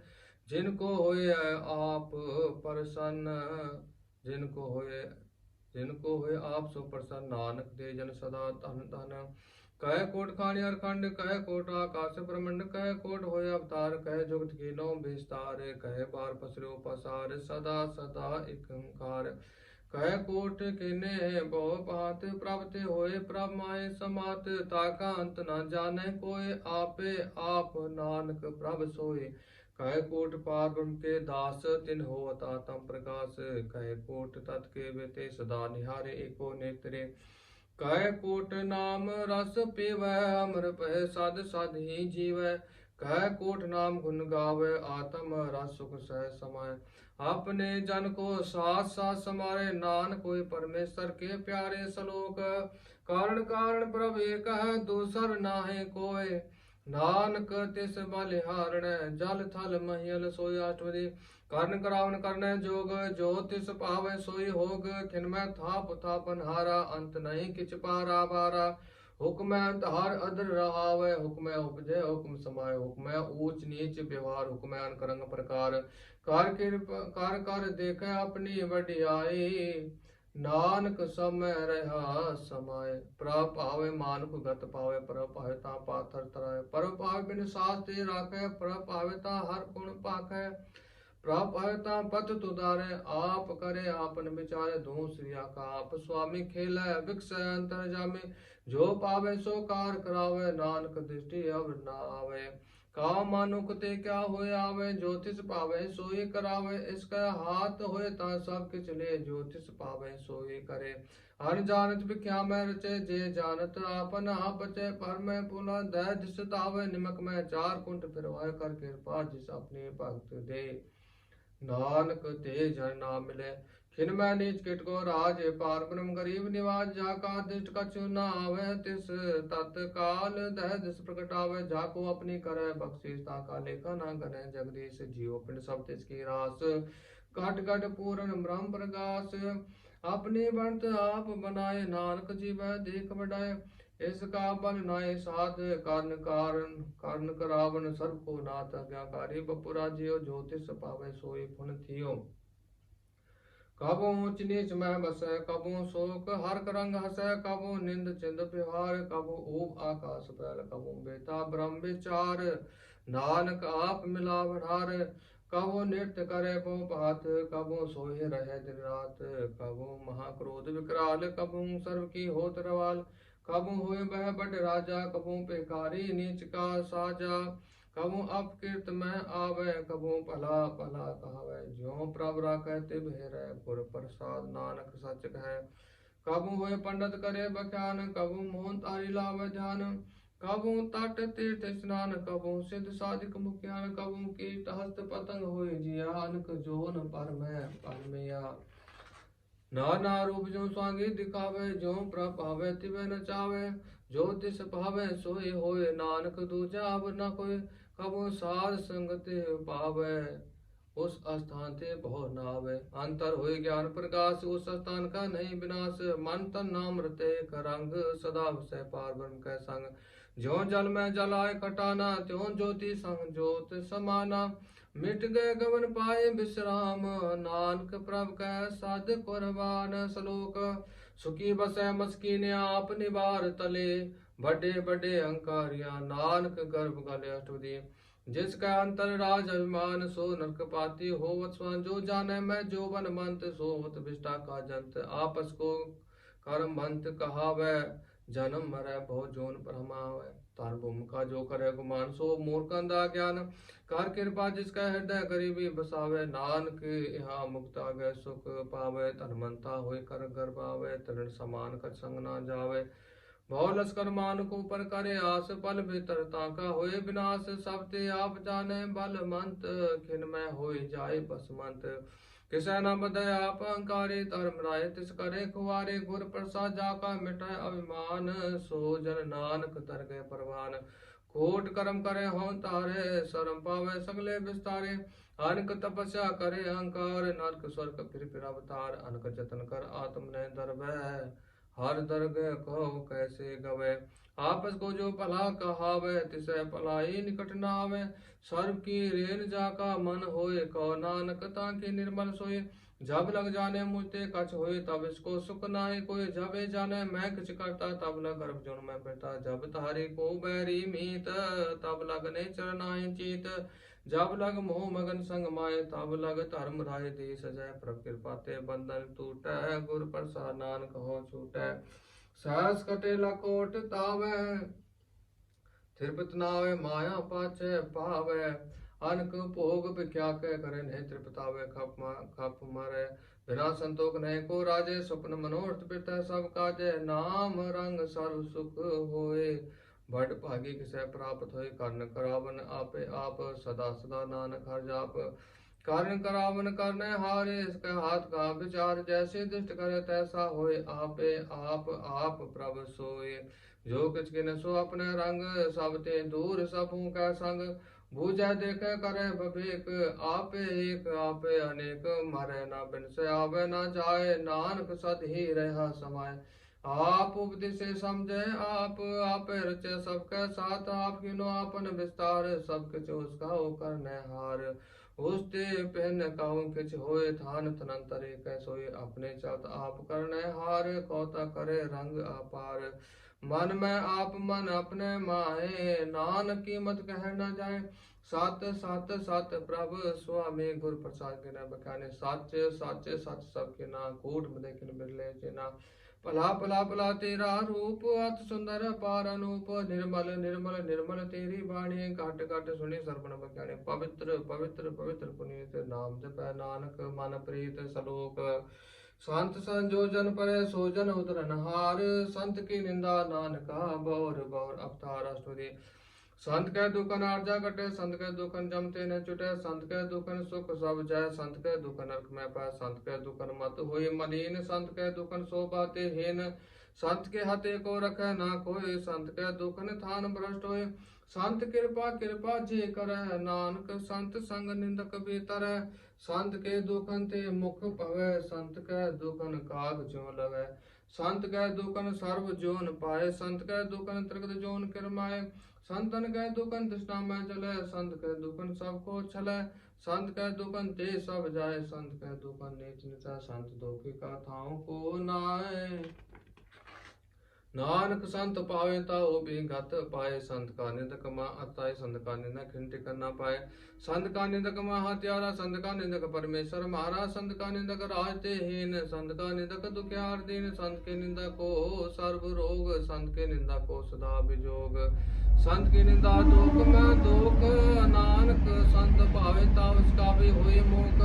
जिनको होए आप प्रसन्न, जिनको होए आप सो प्रसन्न, नानक दे जन सदा धन धन। कहे कोट खानी अरखंड, कहे कोट आकाश ब्रह्मंड, कहे कोट होए अवतार, कहे जुगत की नौ विस्तार। कहे बार पसरो पसार, सदा सदा एक ओंकार। कहे कोट किने बहु भांत, प्रभते होए प्रभ माए समात। ताका अंत न जाने कोय, आपे आप नानक प्रभ सोए। कहे कोट पार ब्रह्म के दास, तिन होवत आत्म प्रकाश। कहे कोट तत् के बेते, सदा निहारे एको नेत्रे। कहे कोट नाम रस पीवै, अमर पै साध साध ही जीवै। कह कोट नाम गुण गावे, आत्म रस सुख सह समाए। अपने जन को साथ साथ समारे, नानक कोई परमेश्वर के प्यारे सलोक। कारण कारण प्रभ एक है, दूसर नाहे कोय। नानक तिस बलिहारण, जल थल महियल सोई। अष्टपदी कर्ण करावन करने जोग, जो तिस पावे सोई होग। खिनमै थाप थापन हारा, अंत नहीं किछ पारा बारा। हुक्म हर अदर रहावे, हुक्म उपजे हुक्म समाये। हुक्म ऊंच नीच व्यवहार, हुक्म अनकरंग प्रकार। कर कर देखे अपनी वडियाई, नानक समय रहा समाये। प्रभ पावे मानुख गत पावे, प्रभ पावे ता पाथर तराए। प्रभ पावे बिन शास्त्र राखे, प्रभ पावे ता हर गुण पाखे। प्रभ पावे ता पत तुदारे, आप करे आपन विचारे। धू श्रिया का आप स्वामी, खेलै विकसै अंतर जामे। जो पावे सो कार करावे, नानक दृष्टि अब न आवे। काम मानुख ते क्या होए आवे, ज्योतिष पावे सोई करावे। इसका हाथ होए ता सब किछ ले, ज्योतिष पावे सोई करे। अन जानत भिख्या में रचे, जे जानत आपन आप बचे। पर में पुला दह जिस तावे, निमक में चार कुंट फिरवाए। कर कृपा जिस अपने भक्त दे, नानक ते जन ना मिले। खिन मैं नीच किट को राज, पार ब्रह्म गरीब निवाज। जाका दिष्ट कछु न आवे, तिस तत्काल दह दिस प्रगटावे। जाको अपनी करे बख्शीश, ताका लेखा ना गने। जगदीश जीव पिंड सब तिसकी रास, घट घट पूर्ण ब्रह्म प्रकाश। अपनी बनत आप बनाए, नानक जीवै देख बढ़ाए। इसका बल नाय साध, कारण करावन सर्व को नाथ। आज्ञाकारी बपुरा जियो, ज्योतिष पावे सोई पुन थियो। कबो ऊंच नीच में बसै, कबो शोक हर रंग हसै। कबो निंद चिंद व्यवहार, कबो ऊब आकाश पैल। कबो बेता ब्रह्म विचार, नानक आप मिला बढ़ार। कबो नृत्य करे बो बात, कबो सोए रहे दिन रात। कबो महाक्रोध विकराल, कबो सर्व की होत रवाल। कबो होए बह बड़ राजा, कबो पेकारी नीच का साजा। कबो अपकृत में आवे, कबो भला भला कहावे। ज्यों प्रभ राखै तिब हेरै, गुर प्रसाद नानक सच कहे। कबो होए पंडित करे बख्यान, कबो मोहन तारी लावे ध्यान। कबो तट तीर्थ स्नान, कबो सिद्ध साधिक मुख्यान। कबो कीट हस्त पतंग होए जिया, अनक जोन पर में परमिया। नाना रूप जो स्वांगी दिखावे, जो प्रभ पावे तिवे नचावे। जो तिस पावे सोई होए, नानक दूजा अब न कोई। कबो साध संगति पावे, उस स्थान ते बहु नावे। अंतर होए ज्ञान प्रकाश, उस स्थान का नहीं विनाश। मन तन नाम रते एक रंग, सदा विषय पार ब्रह्म कै संग। ज्यों जल में जल आए खटाना, त्यों ज्योति संग ज्योत समाना। मिट गए गगन पाए विश्राम, नानक प्रभ कै साध कुरबान। श्लोक सुखी बसै मस्कीन आप निवार तले। बड़े बड़े अहंकारिया, नानक गर्भ गले। अष्टपदी जिसका अंतर राज अभिमान, सो नरक पाती होवत स्वान। जो जाने मैं जो बन मंत, सो होत विष्टा का जंत। आपस को कर्म मंत कहावै, जन्म मरै बहु जोन परमावै। तार भूमिका जो करे गुमान, सो मूर्खंदा ज्ञान। कर कृपा जिसका हृदय गरीबी बसावे, नानक यहाँ मुक्त आगे सुख पावे। धनवंता होय कर गर्भ आवे, तरण समान कर संग ना जावे। बहु लश्कर मानुक ऊपर करे आस, पल भीतर ताका होए विनाश। सब ते आप जाने बलवंत, खिन में होए जाए बसमंत। किसै न बधै आप अहंकारी, धर्म राय तिस करे खुआरे। गुर प्रसाद जाका मिटाए अभिमान, सो जन नानक तर गए परवान। कोट कर्म करे हों तारे, शरम पावे सगले विस्तारे। अनक तपस्या करे अहंकार, नरक स्वर्ग फिर अवतार। अनक जतन कर आत्म ने दरबै, हर दर्ग कहो कैसे गवे। आपस को जो भला कहावे, तिसै भलाई निकट न आवे। सर्व की रेन जाका मन होए, कहो नानक ताकि निर्मल सोए। जब लग जाने मुझते कछ होए, तब इसको सुख नाहि कोई। जब ए जाने मैं किछ करता, तब लग गर्भ जोन में फिरता। जब तारी को बैरी मीत, तब लगने चरनाहि चीत। जब लग मोह मगन संग माए, तब लग धर्म राय दे सजय। प्रभ कृपा ते बंधन टूटै, गुर प्रसाद नानक हो छूटै। सहस कटे लकोट तावै, त्रिपत नावे माया पाछे पावे। अनक भोग भिख्या के करे, नहीं त्रिपतावे खप मरे। बिना संतोष नहीं को राजे, स्वप्न मनोरथ पितै सब काजे। नाम रंग सर्व सुख होए, बड़ भागी किसे प्राप्त होए, कर्ण करावन आपे आप, सदा सदा नानक हर जाप। कारण करावन करने हारे, इसके हाथ का विचार, जैसे दुष्ट करे तैसा होए, आपे आप प्रभ सोए। जो किछ किन सो अपने रंग, सब ते दूर सबू कै संग। बूझे देखे करे बबेक, आपे एक आपे अनेक, मरे न बिन से आवे न जाए, नानक सद ही रहा समाए। आप उपदेशे समझे आप रचे सबके साथ, आप किनो आपन विस्तार, सब किछ उसका हो करने हार। उसते पहन कहूँ किछ होए, थान तनंतरे कै सोए, अपने चलत आप करने हार, कौता करे रंग अपार। मन में आप मन अपने माहे, नानक कीमत कह न जाए। सत सत सत प्रभ स्वामी, गुर प्रसाद के न बखाने, सच सच सच सबके ना, कूट बदे किन बिरले चिना। भला भला भला तेरा रूप, अत सुंदर पार अनूप, निर्मल निर्मल निर्मल तेरी बाणी, घट घट सुनी सरबन बखाने। पवित्र पवित्र पवित्र पुनीत, नाम जपै नानक मन प्रीत सलोक। संत संजोजन परे सोजन उतरन हार, संत की निंदा नानका बौर बौर अवतार। अष्टपदी। संत के दुखन आर्जा कटे, संत के दुखन जमते न छुटे, संत के दुखन सुख सब जाय, संत के दुखन नरक में पाए, संत के दुखन मत होई मलीन, संत के दुखन शोभाते हीन। संत के हते को रखे ना कोई, संत के दुखन थान भ्रष्ट होए। संत कृपा कृपा जे करे, नानक संत संग निंदक भीतर। संत के दुखन ते मुख पवे, संत के दुखन काग ज्यों लवे। संत के दुखन सर्व जोन पाए, संत के दुखन त्रिगत जोन किरमाए। संतन के दुखन तृष्णा में जले, संत के दुखन सबको छले। संत के दुखन ते सब जाए, संत के दुखन नीच नीचा, संत दुखी कथाओं को नाए। नानक संत पावे ताओ भी गत पाए, संत का निंदक मां अताए, संत का निंदक हिंट करना पाए। संत का निंदक मां हत्यारा, संत का निंदक परमेश्वर मारा, संत का निंदक राजते हीन, संत का निंदक दुखियार दीन, संत के निंदा को सर्व रोग, संत के निंदा को सदा विजोग। संत की निंदा दोख में दोख, नानक संत पावे ता उसका भी हुई मोक।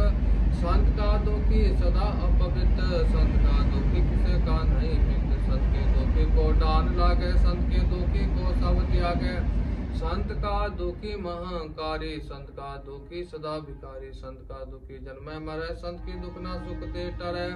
संत का दुखी सदा अपवित्र, संत का दुखी किसे का नहीं मित्र। संत के दुखी को डान लागे, संत के दुखी को सब त्यागे। संत का दुखी महाकारी, संत का दुखी सदा भिकारी, संत का दुखी जन्मे मरे, संत की दुख ना सुख ते टरे।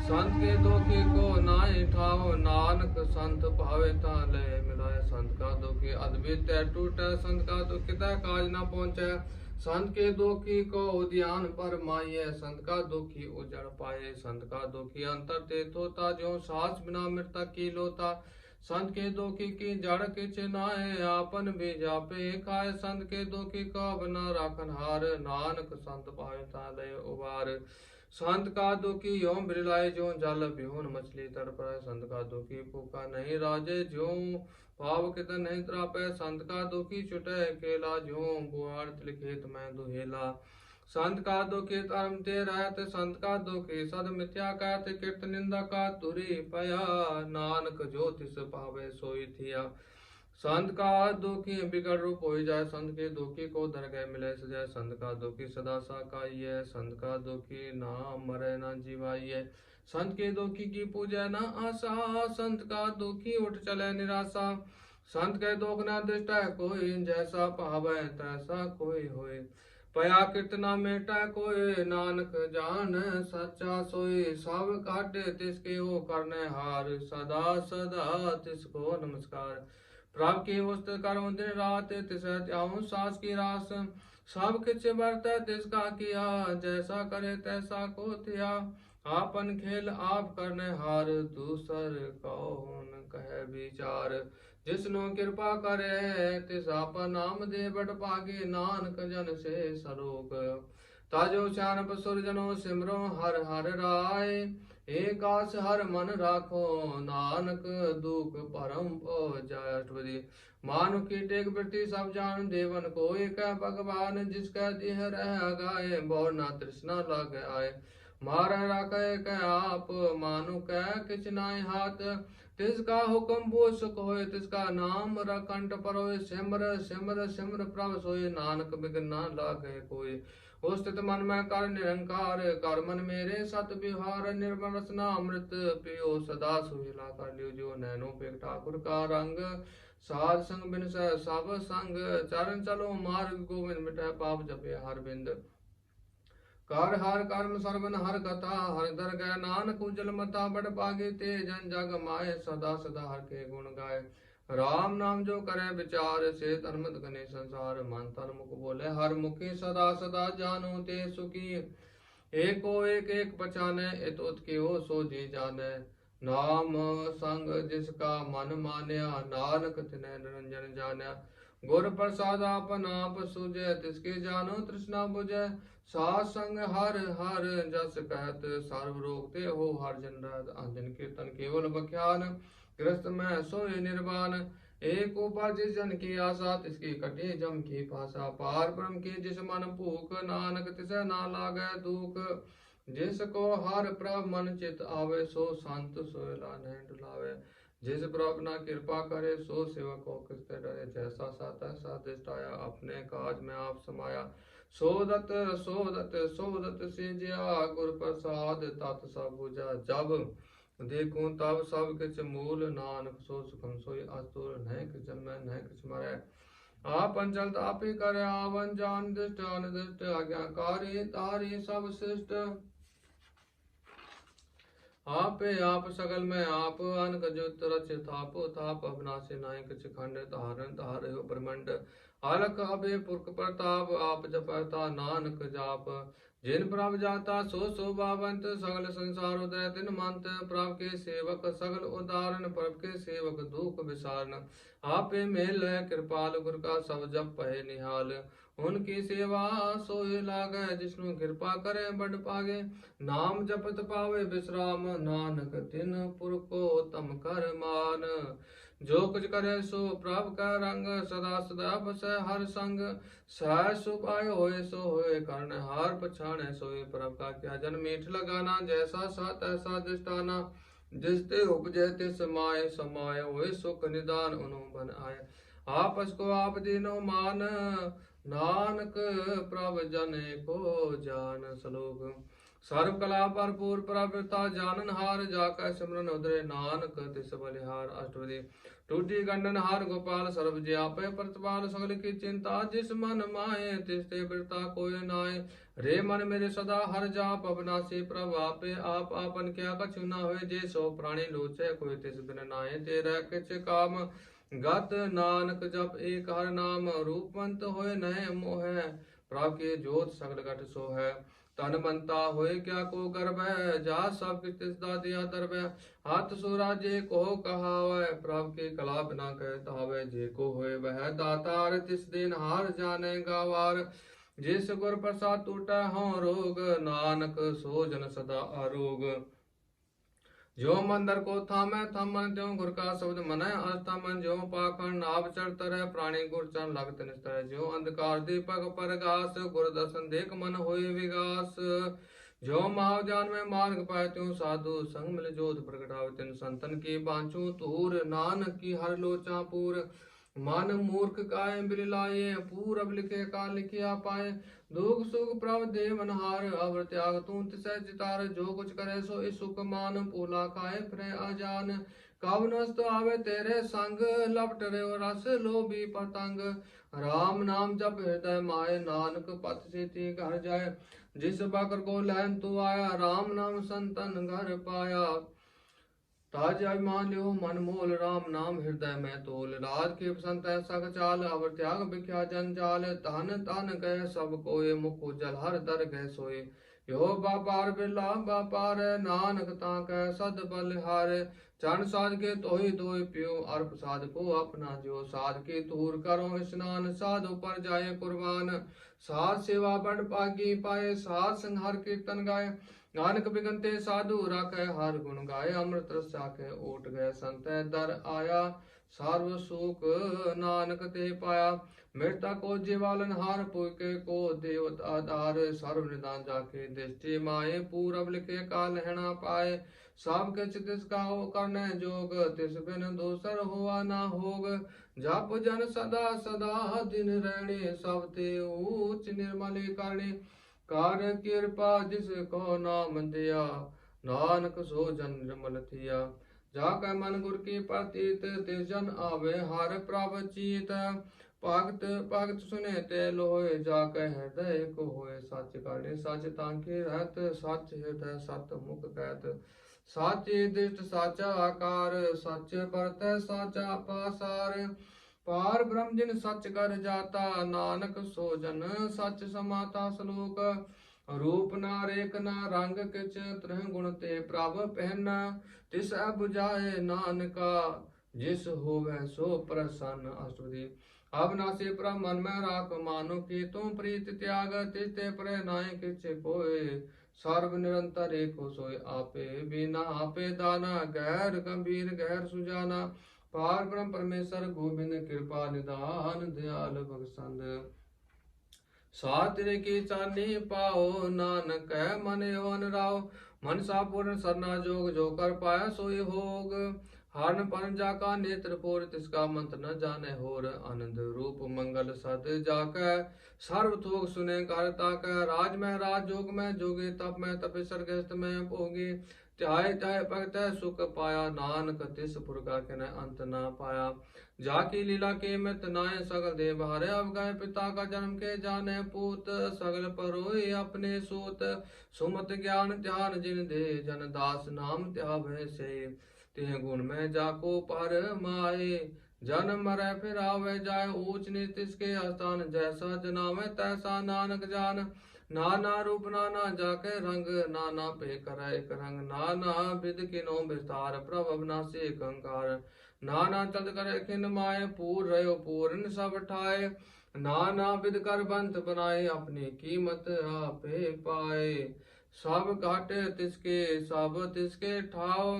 संत के दुखी को नाई ठाओ, नानक संत पावे ता ले मिलाए। संत का दुखी अद्भुत टूटे, संत का दुखी तय काज न पहुंचे। संत के दुखी को उद्यान पर माये, संत का दुखी उजड़ पाए। संत का दुखी अंतर ते होता, जो सास बिना मृतक की लोता। संत के दुखी की जड़ किछ नाए, आपन भी जापे खाए। संत के दुखी का बना राखन हार, नानक संत पाए ता ले उबार। संत का दुखी यों बिरलाए, जो जल बिहुन मछली तड़पाए। संत का दुखी भूखा नहीं राजे, ज्यों पाव कित नहीं त्रापे। संत का दुखी छुटे केला, ज्यों बुआड़ तिल खेत में दुहेला। संत का दुखी धर्म ते रहत, संत का दुखी सद मिथ्या कहत। कीर्त निंदा का तुरी पया, नानक जो तिस पावे सोई थिया। संत का दुखी बिगड़ रूप हो जाए, संत के दुखी को दरगह मिले सजाए। संत का दुखी सदा साकाई है, संत का दुखी ना मरे ना जीवाइए। संत के दुखी की पूजा ना आशा, संत का दुखी उठ चले निराशा। संत के दुख ना दृष्ट है कोई, जैसा पावे तैसा कोई होए। पया कितना मेटा कोई, नानक जान सच्चा सोई। सब काटे तिसके हो करने हार, सदा सदा तिसको नमस्कार। प्रभ की उस्त करूं दिन रात, तिसै त्याऊं सास की रास। सब किछ बरत तिसका किया, जैसा करे तैसा को थिया। आपन खेल आप करने हार, दूसर कौन कहे विचार। जिसनो कृपा करे तिस आपन नाम दे, बड़ पागे नानक जन से सरोग। ताजो श्यान पसुर जनो सिमरो हर हर राय। एक आस हर मन राखो, नानक दुख परम जाय। अष्टपदी। मानु की टेक वृत्ति सब जान, देवन को एक भगवान। जिसका देह रह गाये, बोर ना तृष्णा लग आए। मार राखे कह आप, मानु कह किछ नाय हाथ। तिसका हुक्म वो सुख होए, तिसका नाम रखंट पर होए। सिमर सिमर सिमर प्रभ सोए, नानक बिघ्न ना लागे कोई। स्थित मन में कर निरंकार, कर मन मेरे सत विहार। निर्मल रसना अमृत पियो, सदा सुहेला कर लियो। जो नैनो पे ठाकुर का रंग, साध संग बिन सह सब संग, चरण चलो मार्ग गोविंद मिटै पाप जपे हर बिंद। कर हर कर्म सर्वन हर कथा, हर दर गय नानक उजल मता, बड़ पागे ते जन जग माए, सदा सदा हर के गुण गाए। राम नाम जो करे विचार, से धर्मत गने संसार, मन तन मुख बोले हर मुखी, सदा सदा जानो ते सुखी। एको एक एक पहचाने, एतोत के हो सो जी जाने। नाम संग जिसका मन मान्या, नानक तिन्ह निरंजन जान्या। गुर प्रसाद आपन आप सुजै, तिसके जानो तृष्णा बुझै। साध संग हर हर जस कहत, सर्व रोग ते हो हर जन रहत। अंजन कीर्तन केवल बख्यान, ग्रस्त में सोए निर्वाण। एक ऊपर जिस जन की आशा, तिसकी कटे जम की पासा। पार ब्रह्म की जिस मन भूख, नानक तिसै ना लागै दुख। जिसको हर प्रभ मन चित आवे, सो संत सोए लाने डुलावे। जिस प्रभ ना कृपा करे, सो सेवक को किसते डरे। जैसा साता सा दृष्टाया, अपने काज में आप समाया। सोदत सोदत सोदत सिजिया, गुर प्रसाद तत् सब बुझा। जब देखूं तब सब किछ मूल, नानक सो सुखम सोई अस्तुल। नहीं किछ में नहीं किछ मरै, आपन चलत आप ही करे आवन। जान दृष्ट अनदृष्ट, आज्ञाकारी तारी सब शिष्ट। आपे आप सगल में आप, अनक जुत रच थाप थाप। अविनाशी नाहि किछ खंड, धारण धारयो ब्रह्मंड। अलख अबे पुरख प्रताप, आप जपता नानक जाप। जिन प्रभ जाता सो शोभावंत, सगल संसार उदय तिन मंत। प्रभ के सेवक सगल उदाहरण, प्रभ के सेवक दुख विसारण। आपे मेल कृपाल, गुर का सब जप पहे निहाल। उनकी सेवा सोए लागे, जिष्णु कृपा करे बड़ पागे। नाम जपत पावे विश्राम, नानक तिन पुरखो तम कर मान। जो कुछ करे सो प्रभ का रंग, सदा सदा बसै हर संग। सह सुख आए होए सो होए, कर्ण हार पछाणे सोए। प्रभ का क्या जन मीठ लगाना, जैसा सा तैसा दृष्टाना। जिस ते उपजय तिस माय, समाय होए सुख निदान। उनु बन आए आपस को आप दीनो मान, नानक प्रभ जन को जान। श्लोक। सर्व कला भरपूर प्रभुता, जानन हार जाका सिमरन उदरे। नानक तिस बलिहार अष्टपदी। टूटी गंडन हार गोपाल, सर्व ज्ञापे प्रतिपाल। सगल की चिंता जिस मन माहे, तिस ते बिरता कोय नाय। रे मन मेरे सदा हर जाप, अविनाशी प्रभ आपे आप। आपन क्या कछु न होए, जे सो प्राणी लोचै। कोई तिस बिन नाहि ते रह किछ काम। गत नानक जप एक हर नाम, रूपवंत होए नह मोह। प्रभ के जोत सगल घट सो है, तन मनता होए क्या को गर्भ है। जा सब किछ तिस दादिया दर्भ है, हाथ सोरा जे को कहावै। प्रभ के कला बिना कह तावै, जे को होए वह दातार। तिस दिन हार जाने गावार, जिस गुर प्रसाद टूटै हों रोग। नानक सो जन सदा आरोग। जो मंदर को थामै थमन, त्यों गुर का शब्द मनै अस्तमन। ज्यो पाखंड नाभ चढ़त रह, प्राणी गुर चरण लगत निस्तर। ज्यो अंधकार दीपक परगास, गुर दर्शन देख मन होए विगास। जो महाव जान में मार्ग पाए, त्यों साधु संग मिल जोत प्रगटावे। तिन संतन की बांछू तूर, नानक की हर लोचा पूर। मन मूर्ख काय बिरलाए, पूरब लिखे का लिखिया पाए। दुख सुख प्रभ देवन हार, अवर त्याग तू तिसै जितार। जो कुछ करे सो इस सुख मान, पूला खाए फिरे अजान। कब नस्त आवे तेरे संग, लपट रे रस लोभी पतंग। राम नाम जप हृदय माए, नानक पथ सेती घर जाए। जिस बकर को लहन तू आया, राम नाम संतन घर पाया। ताज अभिमान लियो मन मोल, राम नाम हृदय में तोल। राज के संत सख चाल, अवर त्याग बिख्या जंजाल। तन तन गए सब कोय, मुख उज्जल हर दर गए सोए। यो बापार बिरला बापार, नानक ताकै सद बलिहार। चरण साध के तोहि दोय पियो, अर्प साध को अपना जो। साध के तूर करो स्नान, साधु पर जाए कुर्बान। साध सेवा बड़ पागी पाए, साध संग हर कीर्तन गाए। नानक बिगनते साधु राखै, हर गुण गाए। अमृत रस चाखै, ओट गए संत दर आया। सर्व सुख नानक ते पाया। मृता को जीवालन हार, पुके को देवत आधार। सर्व निदान जाके दृष्टि माए, पूरब लिखे का लहना पाए। सब किछ तिसका हो करने जोग, तिस बिन दोसर हुआ ना होग। जप जन सदा सदा दिन रहणे, सब ते ऊच निर्मल करणे। कर कृपा जिसको नाम दिया, नानक सो जन निर्मल थिया। जाकै मन गुर की प्रतीत तिस जन आवे हर प्रभ चीत भगत भगत सुने ते लोय जाकै हृदय को होए सच करने सच तांके रहत सच हृदय सत मुख कहत साचे दृष्ट साचा आकार सच परत साचा पासार पार ब्रह्म जिन सच कर जाता नानक सो जन सच समाता सलोक रूप ना रेख ना रंग किच त्रह गुण ते प्रभ पहना तिस बुझाए नानका जिस होवे सो प्रसन्न। अष्टपदी अविनाशी प्रभ मन में राख मानो कि तुम प्रीत त्याग तिस ते पर नाय किच कोय सर्व निरंतर एक हो सोय आपे बिना आपे दाना गहर गंभीर गहर सुजाना पार ब्रह्म परमेश्वर गोविंद कृपा निदान दयाल भगसंद सातिर की चानी पाओ नानक मन यौन राव मन सा पूर्ण सरना जोग जो कर पाया सोई होग हरण पन जाका नेत्र पोर तिसका मंत्र न जाने होर आनंद रूप मंगल सद जाकै सर्व थोक सुने करता कह राज में राज जोग में जोगे तप में तपे सरगस्त में भोगे त्याय त्याय भगत सुख पाया नानक तिस पुरखा के न अंत न पाया जाकी लीला के मित नाय सगल दे बहारे अब गए पिता का जन्म के जाने पूत सगल परोए अपने सूत सुमत ज्ञान ध्यान जिन दे जन दास नाम त्यावे से तिह गुण में जाको पर माए जन्म मरै फिर आवे जाए ऊंच नीच तिसके स्थान जैसा जनावे तैसा नानक जान नाना रूप नाना जाके रंग नाना पे कर एक रंग नाना विद किनो विस्तार प्रभ अविनाशी कंकार नाना चल कर खिन माए पूर रहो पूर्ण सब ठाए नाना विद कर बंत बनाए अपनी कीमत आपे पाए सब घाटे तिसके सब तिसके ठाओ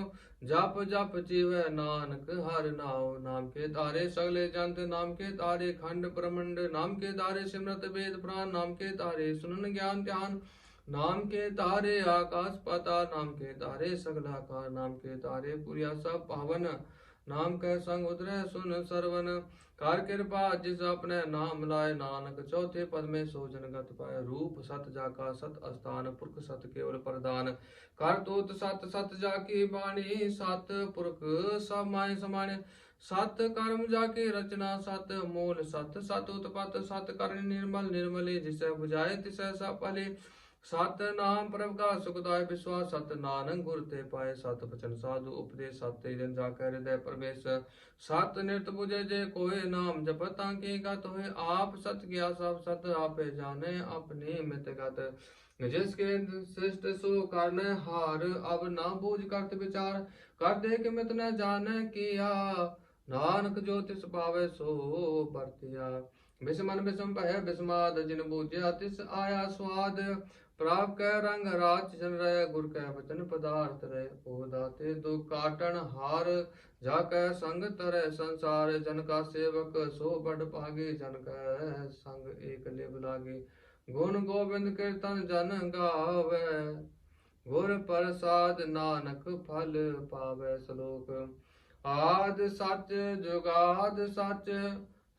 जप जप जीवै नानक हर नाव नाम के तारे सगले जंत नाम के तारे खंड प्रमंड नाम के तारे सिमरत वेद पुराण नाम के तारे सुनन ज्ञान ध्यान नाम के तारे आकाश पाताल नाम के तारे सगला का नाम के तारे पुरिया सब पावन नाम के संग उतरे सुन सरवन कार कृपा जिस अपने नाम लाए नानक चौथे पद में सोजन गत पाए रूप सत जाका सत अस्थान पुरख सत केवल प्रदान कर तोत सत सत जाकी बाणी सत पुरख सब माय समाने सत कर्म जाकी रचना सत मूल सत सत उत्पत सत करण निर्मल निर्मले जिसे बुझाए तिसे सब भले सत नाम प्रभ का सुखदाय विश्वास सत नानक गुर ते पाए सत बचन साधु उपदेश सत जन जाकर हृदय प्रवेश सत नित बुझे जे कोय नाम जपत के गत होए आप सत किया सब सत आपे जाने अपने मित गत जिसके श्रेष्ठ सो कारण हार अब ना बूझ करत विचार कर दे कि मित न जाने किया नानक जो तिस पावे सो बरतिया विषमन विषम भय विस्माद जिन बूझया तिस आया स्वाद प्राप कै रंग राज जन रह गुर कै वचन पदार्थ रहे ओ दाते दुख काटन हार जाकै संग तरह संसार जन का सेवक सो बड़ पागे जन कै संग एक लिव लागे गुण गोविंद कीर्तन जन गावे गुर प्रसाद नानक फल पावे श्लोक आद सच जुगाद सच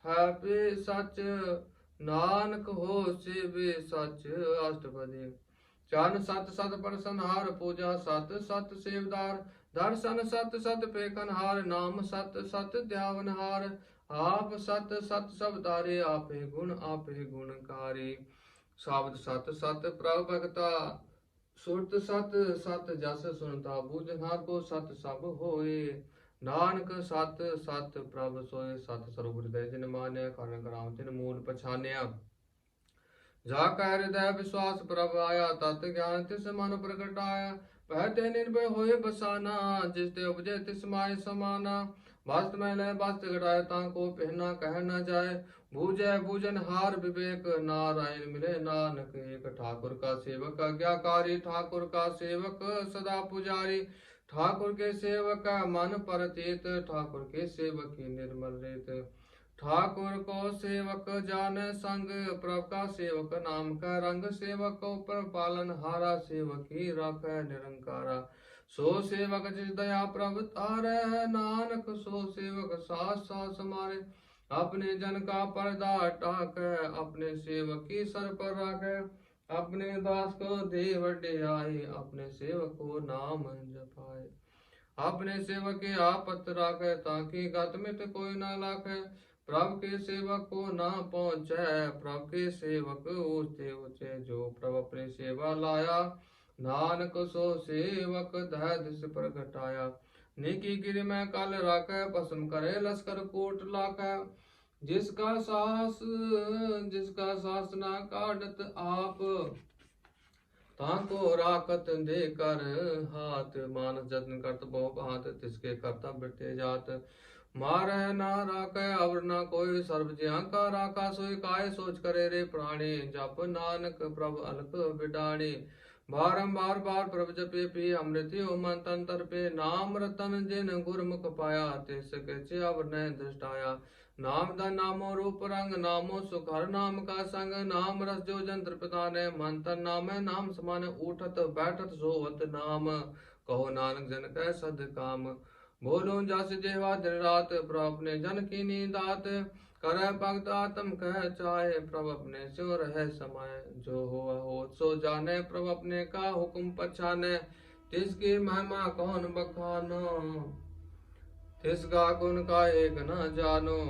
है भी सच नानक हो शिव सच। अष्टपदी चरण सत सत परसनहार पूजा सत सत सेवदार दर्शन सत सत पेखनहार नाम सत सत ध्यावनहार आप सत सत सब तारे आपे गुणकारी शब्द सत सत प्रभ भगता सुरत सत सत जस सुनता बूझनहार को सत सब होए नानक सत सत प्रभ सोए सत स्वरूप हृदय जिन मान्य कारण कराम तिन मूल पछान्या जाका हृदय विश्वास प्रभ आया तत् ज्ञान तिस मन प्रगटाया पहते निर्भय होए बसाना जिस ते उपजे तिस माय समाना वास्त में लय वास्त घटाए ताको पहना कह न जाए बूझे बूझन हार विवेक नारायण मिले नानक एक ठाकुर का सेवक आज्ञाकारी ठाकुर का सेवक सदा पुजारी ठाकुर के सेवक मन परतीत ठाकुर के सेवक की निर्मल रेत ठाकुर को सेवक जान संग प्रभ का सेवक नाम का रंग सेवक को पर पालन हारा सेवक ही रख निरंकारा सो सेवक जिस दया प्रभ तारे नानक सो सेवक सास सास मारे अपने जन का पर्दा टाक अपने सेवक की सर पर रखे अपने दास को दे वड्डे आए अपने सेवक को नाम जपाए अपने सेवक के आपत राखे, ताकि गत मित कोई ना लाखे। प्रभु के सेवक को ना पहुँचे, प्रभु के सेवक ऊंचे ऊंचे, जो प्रभु अपनी सेवा लाया, नानक सो सेवक दह दिस प्रगटाया। निकी गिर में कल राखे, भस्म करे लश्कर कोट लाखे। जिसका सास ना काटत आप, ताको राखत देकर हाथ। मानस जतन करत बहु भांत, तिसके करता बिटे जात। मारे ना राखे अवर ना कोई, सर्व ज्यां का राखा सोई। काय सोच करे रे प्राणी, जप नानक प्रभु अलख बिडाणी। बारंबार बार प्रभु जपे पी, अमृत हो मन तन तरपे। नाम रतन जिन गुरमुख पाया, तिसके च्यावर न दृष्टाया। नाम धन नामो रूप रंग, नामो सुख हर नाम का संग। नाम रस जो जन तृपताने, मन तन नाम है नाम समान। उठत बैठत सोवत नाम, कहो नानक जन कै सद काम। बोलो जस जेवा दिन रात, प्रभु अपने जन की नींदात। करे भगत आत्म कह चाहे, प्रभु अपने स्यो रह समाये। जो हो सो जाने, प्रभु अपने का हुक्म पछाने। तिसकी महिमा कौन बखानो, तिसका गुण का एक न जानो।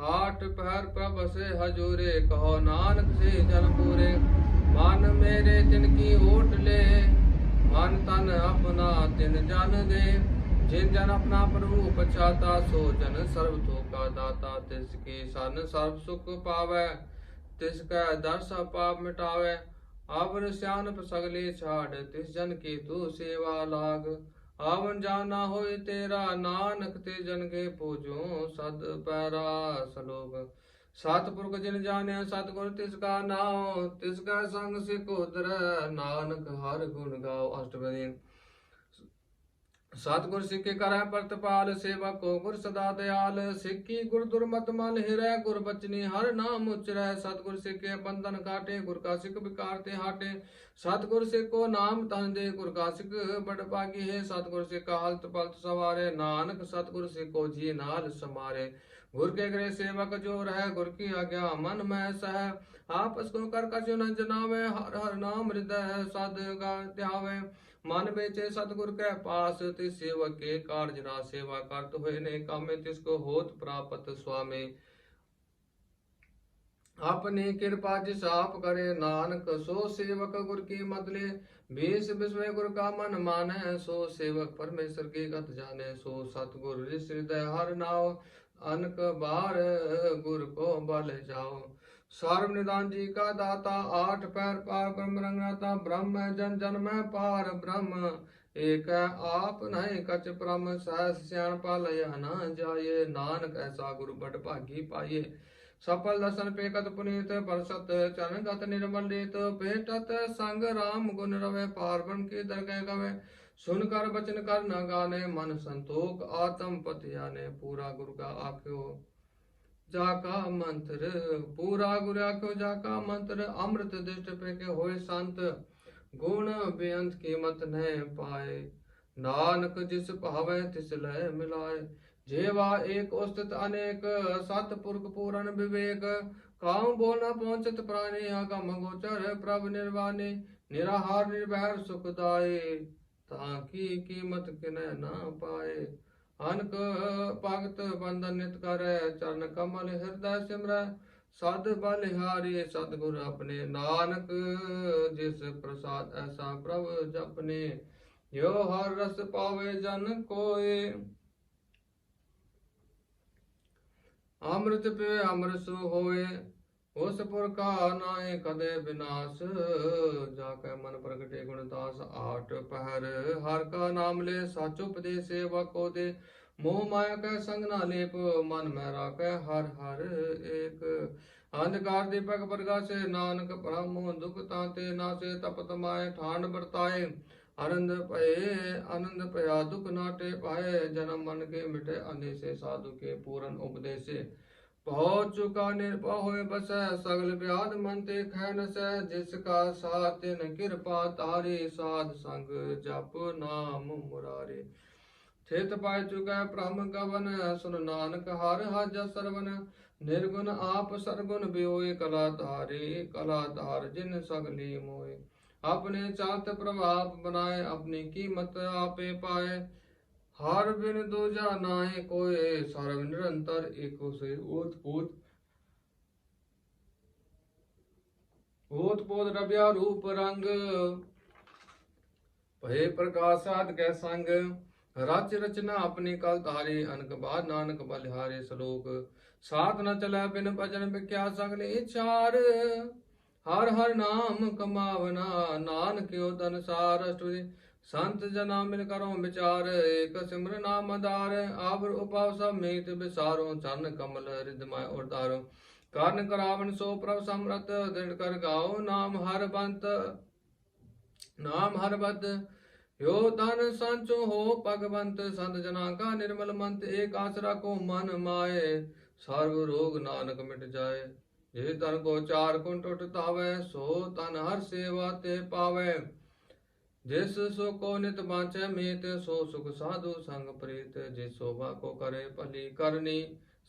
आठ पहर प्रभ से हजूरे, कहो नानक से जन पूरे। मन मेरे तिनकी ओट ले, मन तन अपना तिन जन दे। जिन जन अपना प्रभु पछाता, सो जन सर्व तो का दाता। तिसकी सन सर्व सुख पावे, तिसका दर्श पाप मिटावे। अवर स्यान सगले छाड़, तिस जन की तू सेवा लाग। आवन जाना होए तेरा, नानक ते जन के पूजो सद पैरा सलोग। सतपुरख जिन जाने सतगुर तिसका नाम, तिसका संग सिख उदर, नानक हर गुण गाओ। अष्टपदी। सतगुर सिख करੈ प्रतपाल, सेवक को गुर सदा दयाल। सिक्की गुर दुर्मत मल हिरै, गुर बचनी हर नाम उचरै। सतगुर सिखे बंधन काटे, गुर का सिख विकार ते हाटे। सतगुर सिख को नाम तन दे, गुर का सिख बड़ भागी है। सतगुर सिख हलत पलत सवारे, नानक सतगुर सिख को जी नाल समारे। गुर के गृह सेवक जो रहे, गुर की आज्ञा मन में सह। आपस को कर कछु न जनावे, हर हर नाम हृदय सद ध्यावे। मन बेचे सतगुर के पास, तिस सेवक के कार्य ना सेवा करत हुए ने कामे। तिसको होत प्राप्त स्वामी, अपनी कृपा जिस आप करे। नानक सो सेवक गुर की मत ले, बीस विस्मय गुर का मन माने। सो सेवक परमेश्वर की गत जाने, सो सतगुर जिस हृदय हर नाव। अनक बार गुर को बल जाओ। सर्व निदान जी का दाता, आठ पैर पार ब्रह्म रंगनाता। ब्रह्म जन जन में पार ब्रह्म, एक आप नहीं कच ब्रह्म। सहस सियाण पालय न जाये, नानक ऐसा गुरु बड़ भागी पाइये। सफल दर्शन पेकत पुनीत, बरसत चरण गत निर्मल रीत। भेटत संग राम गुण रवे, पार ब्रह्म की दरगह गवे। सुनकर बचन कर न गाने, मन संतोख आत्म पति आने। पूरा गुरु का आख्यो जाका मंत्र, पूरा गुरु आख्यो जाका मंत्र। अमृत दृष्ट पे के होए संत, गुण बेअंत कीमत न पाए। नानक जिस भावे तिस लय मिलाए। जेवा एक उस्तित अनेक, सतपुरख पूरन विवेक। काहू बोल न पहुंचत प्राणी, आगम गोचर प्रभ निर्वाणी। निराहार निर्भय सुखदाई, ताकि कीमत किन्ह न पाए। अनक भगत बंधन नित करे, चरण कमल हृदय सिमरै। सद बलिहारी सतगुर अपने, नानक जिस प्रसाद ऐसा प्रभु जपने। यो हर रस पावे जन कोय, अमृत पे अमृत होए। उस पुरखा नाय कदे विनाश, जाके मन प्रगटे गुणदास। आठ पहर हर का नाम ले, सच उपदेश सेवक को दे। मोह माया के संग ना लेप, मन में राखे हर हर एक। अंधकार दीपक प्रकाशे, नानक ब्रह्म दुख ताते नासे। तपत माए ठांड बरताए, आनंद पया दुख नाटे पाए। जन्म मन के मिटे अंधेसे, साधु के पूरन उपदेशे। पहुँच चुका निर्भय होए बसै, सगल व्याध मन ते खै नसै। जिसका साथ तिन कृपा तारी, साध संग जप नाम मुरारी। थित पाए चुका ब्रह्म गवन, सुन नानक हर हज सरवन। निर्गुण आप सरगुण बियोए, कलाधार जिन सगली मोए। अपने चात प्रभाव बनाए, अपनी कीमत आपे पाए। हर बिन दूजा नाहि कोय, सर्व निरंतर एको से ओत पोत। ओत पोत रव्या रूप रंग, भय प्रकाशाद कै संग। रच रचना अपनी कल धारी, अनक बाद नानक बलिहारे। श्लोक साथ न चलै बिन भजन भिख्या सगले चार। हर हर नाम कमावना, नानक यो धन सार। अष्टपदी संत जना मिल करो विचार, एक सिमर नाम आधार। आवर उपाव सब मीत विसारो, चरण कमल हृदय उदारो। कर्ण करावन सो प्रभ समरथ, दृढ़ कर गाओ नाम हर बंत। नाम हर बद यो धन संचो हो भगवंत। संत जना का निर्मल मंत, एक आसरा को मन माए। सर्व रोग नानक मिट जाए। जे तन को चार कुंट उठतावै, सो तन हर सेवा ते पावै। जिस सो को नित बाँचै मीत, सो सुख साधु संग प्रीत। जिस शोभा को करे भली करनी,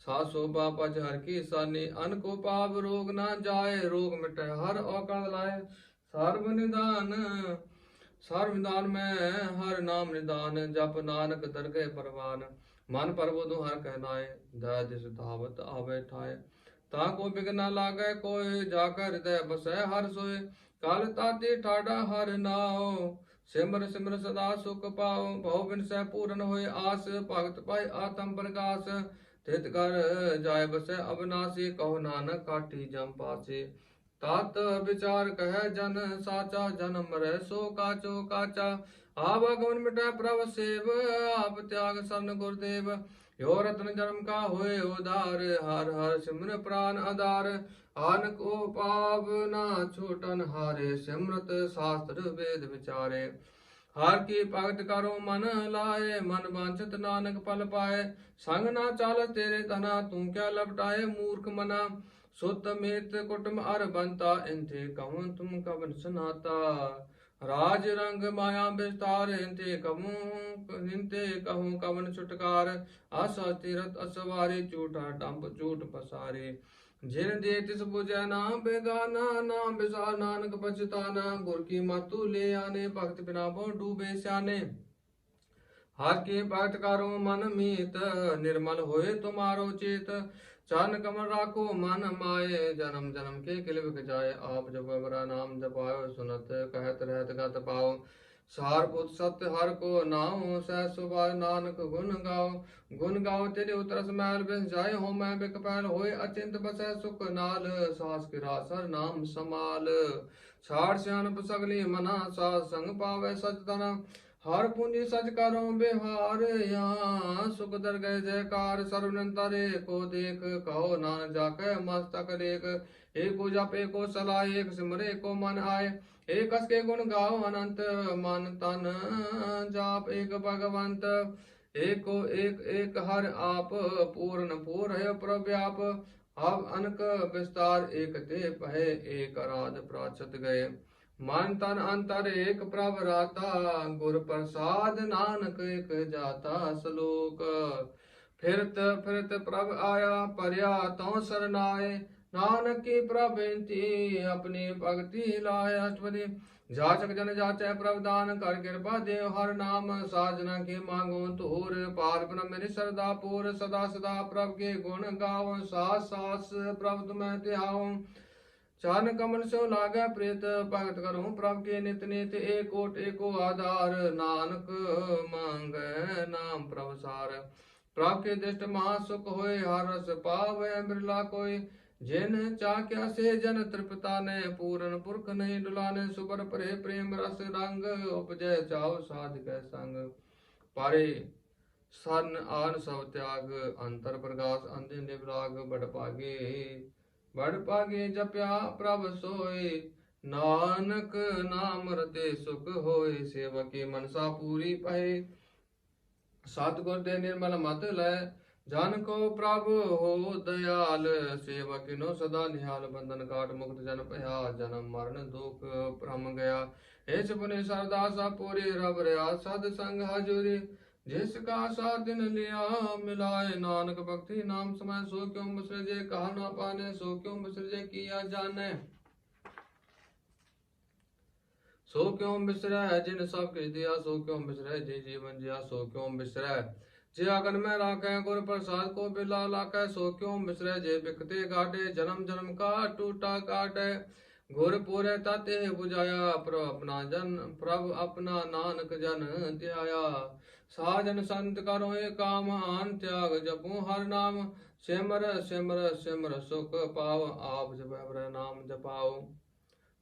सा शोभा पज हर की सानी। अन को पाप रोग ना जाए, रोग मिटे हर औकड़ लाए। सर्व निदान में हर नाम निदान, जप नानक दरगह परवान। मन प्रबोधु हर कहनाए, दया दिस धावत आवे ठाए। ताको बिघ न लागै कोय, जाकर हृदय बसै हर सोय। काल ताती ठाडा हर नाओ, सिमर सिमर सदा सुख पाओ। भव बिन सै पूरन होय आस, भगत पाई आत्म प्रकाश। तित कर जाय बसै अविनाशी, कहो नानक काटी जम पासे। तात विचार कह जन साचा, जन्म मरै सो काचो काचा। आवागमन मिटै प्रभ सेव, आप त्याग शरण गुरुदेव। यो रत्न जन्म का होए उदार, हर हर सिमर प्राण आधार। आन को पाव ना छूटन हारे, सिमरत शास्त्र वेद विचारे। हर की भगत करो मन लाए, मन वांछित नानक फल पाए। संग ना चाल तेरे धना, तू क्या लपटाए मूर्ख मना। सुत मित कुटुम अर बनता, इनते कहूँ तुम कवन सुनाता। राज रंग माया विस्तार, इनते कहूँ कवन छुटकार। आशा तीरथ असवारी, झूठा डंप झूठ पसारे। जिन दे तिस बुझै नाम बेगाना, नाम विसार नानक पछताना। गुर की मतु ले आने, भक्त बिना बो डूबे स्याने। हर की भक्त करो मन मीत, निर्मल होए तुम्हारो चेत। चरण कमल राखो मन माए, जन्म जन्म के किल बिक जाए। आप जब बरा नाम जपाओ, सुनत कहत रहत गत पाओ। सारपुत सत्य हर को नाओ, सह सुभाय नानक गुण गाओ। गुण गाओ तेरे उतरस मैल, बिस जाय हो मैं बिक पैल। होए अचिंत बसै सुख नाल, सास गिरा सर नाम समाल। छाड़ सियानप सगली मना, सास संग पावै सच तना। हर पूंजी सच करो बिहार, यहाँ सुख दर गए जयकार। सर्वनिरंतर एको देख, कहो नानक जाके मस्तक लेख। एको जप एको सलाह, एक सिमर एको मन आए। एक कस के गुण गाओ अनंत, मन तन जाप एक भगवंत। एको एक एक हर आप, पूर्ण पूर है प्रव्याप। अब अनक विस्तार एक ते पहे, एक राध प्राचत गए। मन तन अंतर एक प्रभ राता, गुर प्रसाद नानक एक जाता। श्लोक फिरत फिरत प्रभ आया, परया तो सरनाए। नानक की प्रबेंती, अपनी भक्ति लाए। अष्टपदी जाचक जन जाचै प्रभ दान, कर कृपा देव हर नाम। साजना के मांगो तूर, पार ब्रह्म मेरी सरदा पूर। सदा सदा प्रभ के गुण गाओ, सास सास प्रभ तुम्हें ध्याओ। चरण कमल सो लागे प्रीत, भगत करूं प्रभ के नित नित। एक ओट एको आधार, नानक मांगे नाम प्रभ सार। प्रभ के दृष्ट महासुख होए, हर रस पावै बिरला कोई। जिन चाक्या से जन तृप्ता ने, पूरन पुरख नहीं डुलाने। सुबर परे प्रेम रस रंग, उपजय चाव साध कै संग। पारे सन आन सब त्याग, अंतर प्रकाश अंधे निवराग। बड़ पागे जप्या प्रभ सोय, नानक नाम रते सुख होय। सेवकी मनसा पूरी पहे, सतगुर दे निर्मल मत लय। जन को प्रभु हो दयाल, सेवक नो सदा निहाल। बंधन काट मुक्त जन पया, जन्म मरण दुख भ्रम गया। एस पुनि सरदा सा पूरी, रब रया सद संग हजूरी। जिसका सा दिन लिया मिलाए, नानक भक्ति नाम समय। सो क्यों बिसरजे कहा ना पाने, सो क्यों बिसरजे किया जाने। सो क्यों बिसरै जिन सब किछ दिया, सो क्यों बिसरै जे जीवन जिया, सो क्यों बिसरै जे अगन में राखै, गुर प्रसाद को बिला लाकै, सो क्यों बिसरै जे बिकते गाडे, जन्म जन्म का टूटा गाडे। गुर पूरे ताते बुझाया, प्रभु अपना नानक जन ध्याया। साजन संत करो ये काम, आन त्याग जपू हर नाम, सिमर सिमर सिमर सुख पाव, आप जप नाम जपाओ।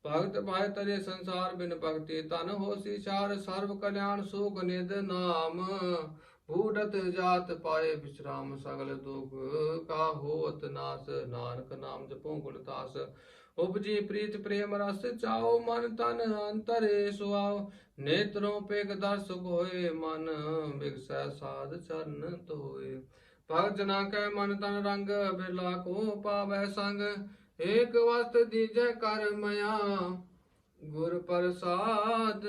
भगत पाए तरे संसार बिन भक्ति, तन होसी चार सर्व कल्याण सुख निध नाम। बूढ़त जात पाए विश्राम, सगल दुख का होत नाश, नानक नाम जपो गुणतास। उपजी प्रीत प्रेम रस चाओ, मन तन अंतरे सुआओ। नेत्रों पे दर्श होए, मन बिगसै साध चरण धोए। भगत जना कै मन तन रंग, बिरला को पावै संग। एक वस्त दीजै कर मया, गुर प्रसाद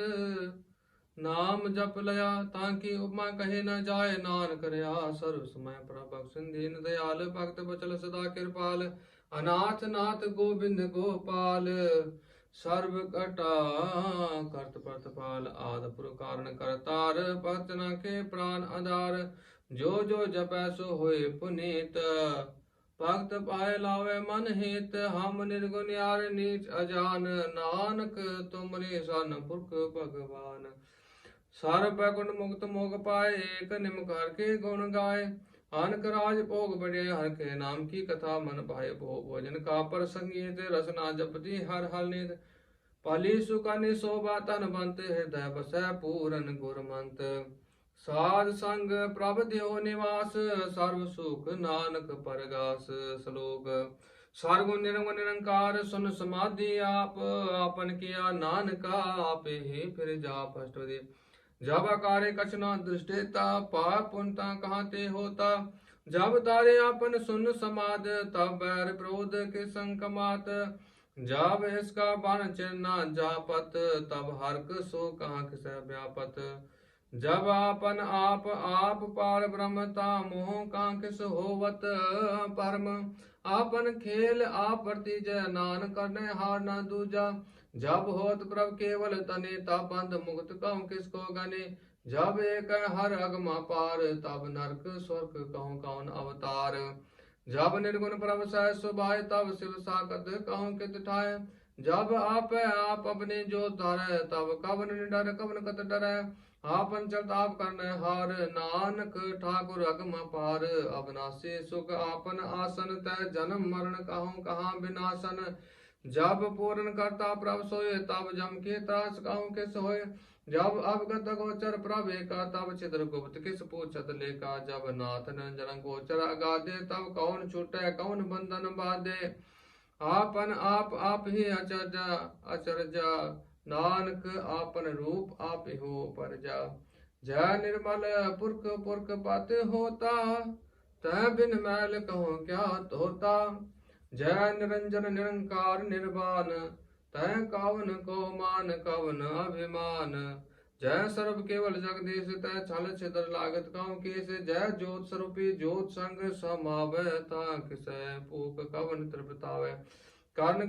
नाम जप लया। ताकि उपमा कहे न जाए, नानक रया सर्व समय प्रभु सिंधीन दयाल। भक्त बचल सदा कृपाल, अनाथ नाथ गोविंद गोपाल। सर्व कटा करत प्रतिपाल, आद पुर कारण करतार। भक्त जना के प्राण आधार, जो जो जपै सो होए पुनीत। भक्त पाए लावे मन हित, हम निर्गुण यार नीच अजान। नानक तुमरे सन पुरख भगवान। सार बैकुंठ मुक्त मोग पाए, एक निम कर के गुण गाए। अनक राज भोग बढ़े, हर के नाम की कथा मन भाए। भोजन का पर संगीत, रसना जपति हर हल नित। पाली सुकनि शोभा तन बंत, हृदय बसै पूरन गुरमंत। साध संग प्रभ देव निवास, सर्व सुख नानक परगास। श्लोक सर्वगुण निर्गुण निरंकार, सुन समाधि आप। आपन किया नानका, आपे ही फिर जाप। अष्टपदी जब कार्य कछना दृष्टेता, पाप पुण्यता कहाँ ते होता। जब तारे आपन सुन समाद, तब बैर क्रोध के संकमात। जब इसका बन चिरना जापत, तब हर्क सो कहाँ किसे व्यापत। जब आपन आप पार ब्रह्मता, मोह कहाँ किस होवत परम। आपन खेल आप प्रति जय, नान करने हार न दूजा। जब होत प्रभ केवल तने, तब बंध मुक्त कहूँ किसको गने। जब एक हर अगम पार, तब नरक स्वर्ग कहूँ कौन अवतार। जब निर्गुण प्रभ सह सुभाए, तब शिव साकत कहूँ कित ठाए। जब आप अपने जो धरै, तब कवन निडर कवन कत डरै। आपन चलत आप करने हार, नानक ठाकुर अगम पार। अविनाशी सुख आपन आसन, तय जन्म मरण कहूँ कहाँ विनाशन। जब पूर्ण करता प्रभ सोए, तब जम के त्रास कहूँ किस होए। जब अवगत गोचर प्रभ एका, तब छिद्र गुप्त किस पूछत लेका। जब नाथ निरंजन गोचर अगाधे, तब कौन छूटे कौन बंधन बाधे। आपन आप ही अचरजा, नानक आपन रूप आप हो परजा। जय निर्मल पुरख पुरख पत होता, तह बिन मैल कहूँ क्या होता। जय निरंजन निरंकार निर्वाण, तह कवन को मान कवन अभिमान। जय सर्व केवल जगदीश, तह छल छिद्र लागत कहूँ केस। जय ज्योत स्वरूपी ज्योत संग समावै, ता किसै पूक कवन तृप्तावै। कर्ण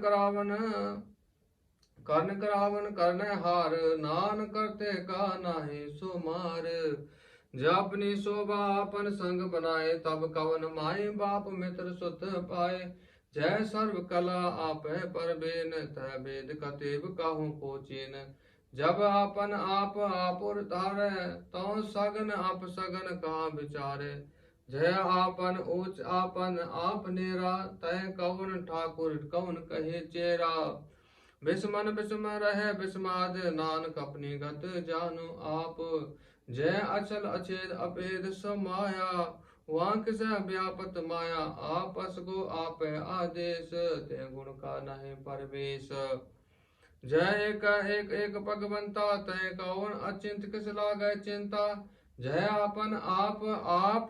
करावन करने हार, नान करते का नाहि सुमार। जब अपनी शोभा अपन संग बनाए, तब कवन माई बाप मित्र सुत पाए। जय सर्व कला आपै परबेन, तह वेद कतेब काहू को चीन। जब आपन आप धारे, तो सगन आप सगन कहाँ विचारे। जय आपन ऊंच आपन आप नेरा, तय कवन ठाकुर कवन कहे चेरा। बिस्मन बिस्म रहे बिस्माद, नानक अपनी गत जानु आप। जय अचल अछेद अभेद समाया, वांक से व्यापत माया। आपस को आप आदेश, ते गुण का नहीं परवेश। जय एक भगवंता, तय कौन अचिंत किस लागे चिंता। जय आपन आप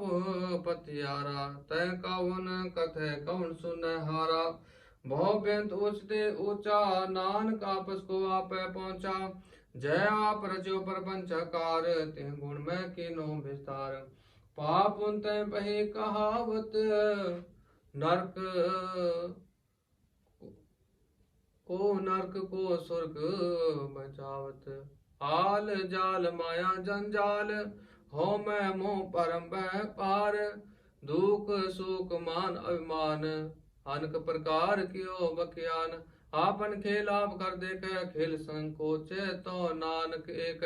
पतियारा, तय कौन कथे कौन सुन हारा। बहु बेंत उचते ऊंचा, नानक आपस को आप पहुंचा। जय आप रचो प्रपंच कार, ते गुण में कीनो विस्तार। पाप तय बही कहावत, नरक को नरक को सुर्ग बचावत। आल जाल माया जंजाल, हो मैं मोह परम बह पार। दुख सुख मान अभिमान, अनक प्रकार कियो बख्यान। आपन खेल आप कर देखे, खेल संकोच तो नानक एक।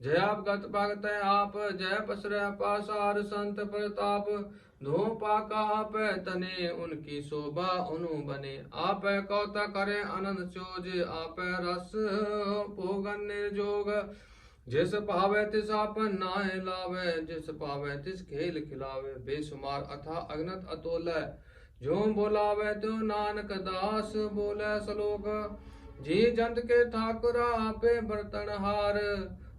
जय आप गत भगत आप, जय पसरै पासार संत प्रताप। धो पाका आप तने, उनकी शोभा उनु बने। आप कौता करे आनंद चोज, आप रस भोगन निर्जोग। जिस पावे तिस आपन नाहि लावे, जिस पावे तिस खेल खिलावे। बेसुमार अथा अगनत अतोल, जो बोलावे त्यो नानक दास बोले सलोक। जी जंत के ठाकुर आपे बर्तन हार,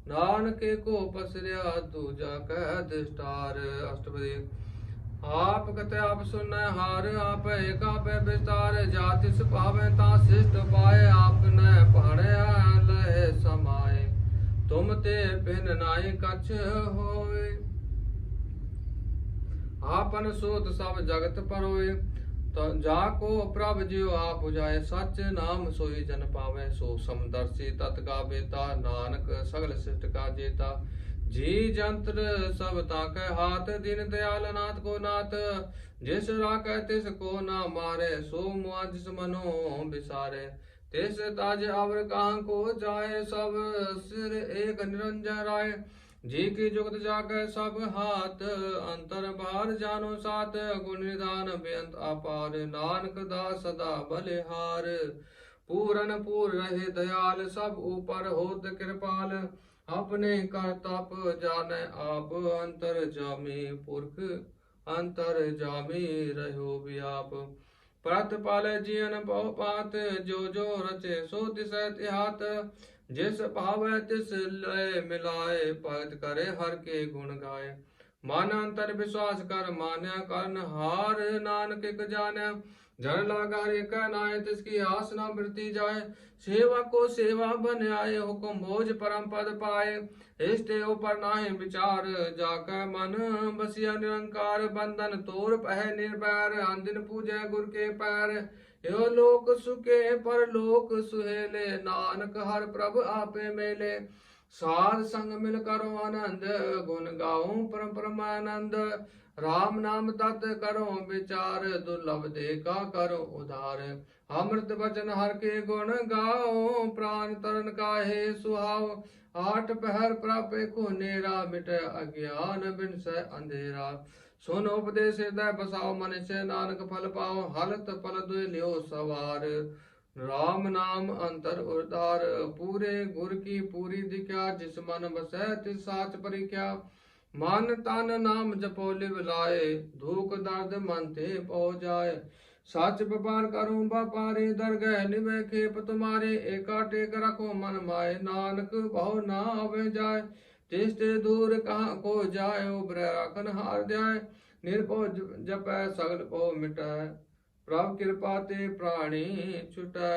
नानक को पसरिया दूजा कह दिष्टार। अष्टपदी। आप कथे आप सुन हार, आप एक आप विस्तार। जातिस पावे ता शिष्ट पाए, आपने पढ़े लहे समाए। तुम ते बिन नाई कछ होए, आपन सोत सब जगत परोए। तो जाको प्रभ जियो आप बुझाए, सच नाम सोई जन पावे। सो समदर्शी तत् का बेता, नानक सगल शिष्ट का जेता। जी जंत्र सब ताके हाथ, दीन दयाल नाथ को नाथ। जिस राखे तिस को ना मारे, सो मुआ जिस मनो बिसारे। तिस ताज अवर कहाँ को जाए, सब सिर एक निरंजन राय। जी की जुगत जाके सब हाथ, अंतर बाहर जानो साथ। गुण निधान बेअंत अपार, नानक दास सदा बलिहार। पूरन पूर रहे दयाल, सब ऊपर होत कृपाल। अपने कर तप जाने आप, अंतर जामी पुरख अंतर जामी रहो व्याप। प्रत पाले जियन बहु पात, जो जो रचे सो तिसै तिहात। जिस भावै तिस लय मिलाए, भगत करे हर के गुण गाए। मन अंतर विश्वास कर मान्या, करन हार नानक एक जान्या। जन लागा हरि कह नाय, तिसकी आस न वृत्ति जाए। सेवा को सेवा बन आए, हुकुम भोज परम पद पाए। इष्टे ऊपर नाहि विचार, जाके मन बसिया निरंकार। बंधन तोर पह निर्भैर, अंदिन पूजै गुर के पैर। यो लोक सुखे पर लोक सुहेले, नानक हर प्रभ आपे मेले। साध संग मिल करो आनंद, गुण गाऊं परम परमानंद। राम नाम तत् करो विचार, दुर्लभ देखा करो उधार। अमृत वचन हर के गुण गाओ, प्राण तरन काहे सुहाओ। आठ पहर प्रापे को नेरा, मिटे अज्ञान बिन से अंधेरा। सुन उपदेश हृदय बसाओ, मनुष्य नानक फल पाओ। हलत पल दुय लियो सवार, राम नाम अंतर उदार। पूरे गुर की पूरी दिख्या, जिस मन बसै तिस साच परिख्या। मन तन नाम जपो लिव लाए, दुख दर्द मन ते पौ जाए। सच व्यापार करूं व्यापारी, दरगह निवे खेप तुम्हारे। एका टेक रखो मन माए, नानक बहु ना आवे जाए। तिष्ठे दूर कहाँ को जाए, उबरै राखन हार जाए। निर्भो जपै सगल को मिटै, प्रभ कृपा ते प्राणी छुटै।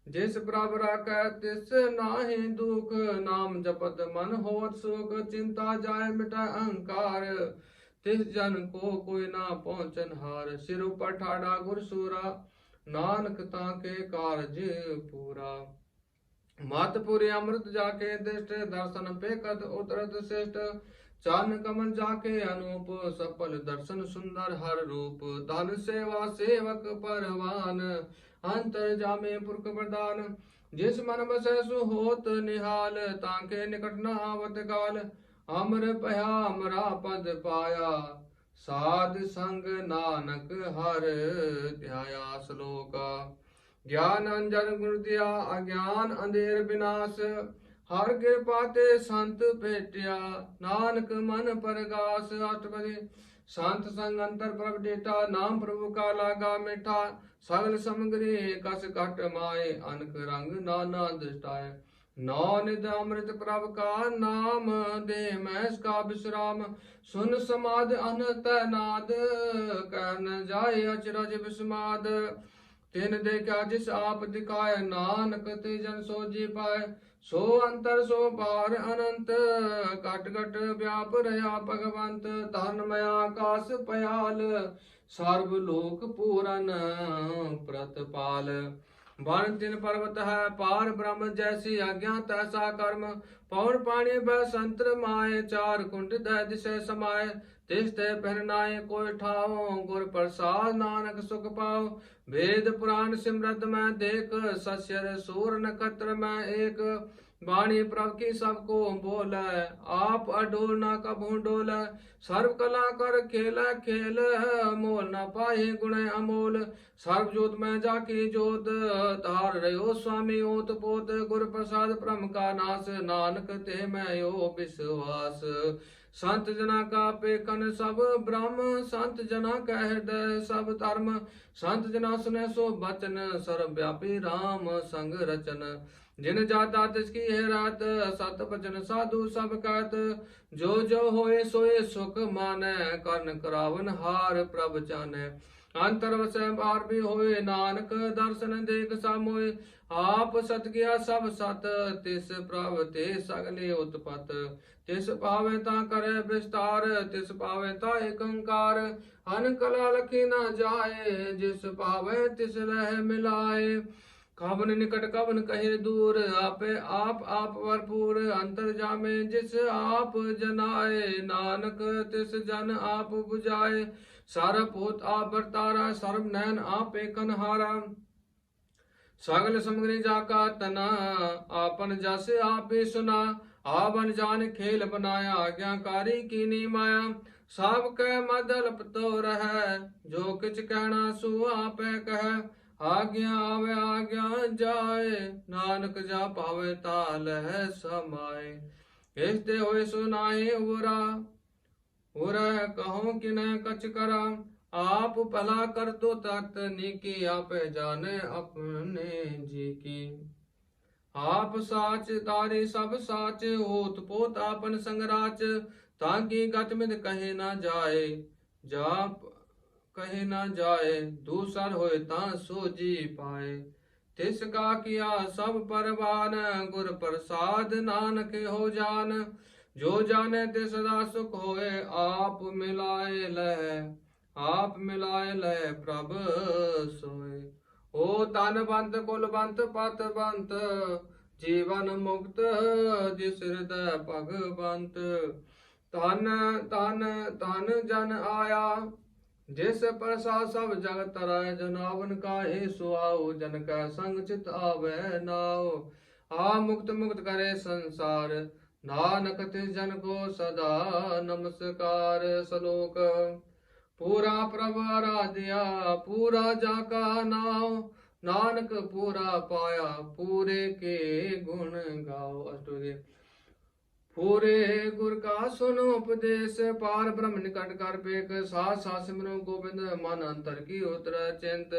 जिस प्रभ राखै तिस नाहि दुख, नाम जपत मन होत सुख। चिंता जाय मिटै अहंकार, तिस जन को कोई ना पहुँचन हार। सिर ऊपर ठाड़ा गुर सूरा, नानक ताके कारज पूरा। मतपुरी अमृत जाके दृष्ट, दर्शन पेकत उतरत श्रेष्ठ। चान कमल जाके अनूप, सफल दर्शन सुंदर हर रूप। धन सेवा सेवक परवान, अंतर जामे पुरख प्रदान। जिस मन बसै सु होत निहाल, ताके निकट न आवत काल। अमर पया अमरा पद पाया, साध संग नानक हर ध्याया। श्लोका। ज्ञान अंजन गुण दिया, अज्ञान अंधेर विनाश। हर कृपा ते संत भेटिया, नानक मन परगास। अष्टपदी। संत संग अंतर प्रभ डेटा, नाम प्रभु का लागा मीठा। सगल समग्री कस घट माए, अनक रंग नाना दृष्टाए। नौ निध अमृत प्रभ का नाम, दे मैस का विश्राम। सुन समाध अनत नाद, कहन जाय अचरज विस्माद। तिन देखा जिस आप दिखाए, नानक ते जन सो जी पाए। सो अंतर सो पार अनंत, घट घट व्याप रहा भगवंत। धर्मय आकाश पयाल, सर्वलोक पूरन प्रतपाल। बन तिन पर्वत है पार ब्रह्म जैसी आज्ञा तैसा कर्म पवन पानी बह संतर माए चार कुंड दह दिशे समाए तिस ते पहनाए कोई ठाओ गुर प्रसाद नानक सुख पाओ वेद पुराण सिमरत में देख सस्यर सूर नक्षत्र में एक वाणी प्रभ की सबको बोल आप अडोल ना कभू डोल सर्व कला कर खेल खेल मोल न पाए गुण अमोल सर्व जोत में जाकी जोत धार रहो स्वामी ओत पोत गुर प्रसाद ब्रह्म का नाश नानक ते मैं यो विश्वास संत जना का पेकन सब ब्रह्म संत जना कह हृदय सब धर्म संत जना सुने सो बचन सर्व व्यापी राम संग रचन जिन जाता तिसकी है रात सत बचन साधु सब कहत जो जो होए सोए सुख माने कर्ण करावन हार प्रभ जाने अंतर वसै बार भी होए नानक दर्शन देख सामोए आप सत किया सब सत तिस प्रभ ते सगले उत्पत तिस पावे ता करे विस्तार तिस पावे ता एक ओंकार अन कला लखी न जाए जिस पावे तिस रह मिलाए कवन निकट कवन कहे दूर आपे आप भरपूर अंतर जामे जिस आप जनाए नानक तिस जन आप बुझाए सारा पोत आप बरतारा सर्व नैन आप कनहारा सगल समग्री जाका तना आपन जस आप ही सुना आवन जान खेल बनाया आज्ञाकारी कीनी माया सब कह मदल तो रह जो किच कहना सु आप कह आज्ञा आवे आज्ञा जाए नानक जा पावे ताल है समाए इसते होए सुनाए उरा उरा कहो कि न कछ करा आप भला कर दो तख्त नीकी आप जाने अपने जी की आप साच तारे सब साच होत पोत आपन संगराच ताकि गतमिद कहे ना जाए जाप कहे ना जाए दूसर होए ता सो जी पाए तिसका किया सब परवान गुर प्रसाद नानक हो जान जो जाने ते सदा सुख होए आप मिलाए लह प्रभ सोए ओ तन बंत कुल बंत पत बंत जीवन मुक्त जिस हृदय भगवंत तन तन तन जन आया जिस प्रसाद सब जग तराय जनावन का हे सुआओ जन का संग चित आवे नाओ आ मुक्त मुक्त करे संसार नानक तिस जन को सदा नमस्कार सलोक पूरा प्रभु आराध्या पूरा जाका नाओ नानक पूरा पाया पूरे के गुण गाओ अष्टोदय पूरे गुर का सुनो उपदेश पार ब्रह्म निकट कर पेक साथ साथ सिमरो गोविंद मन अंतर की उतर चिंत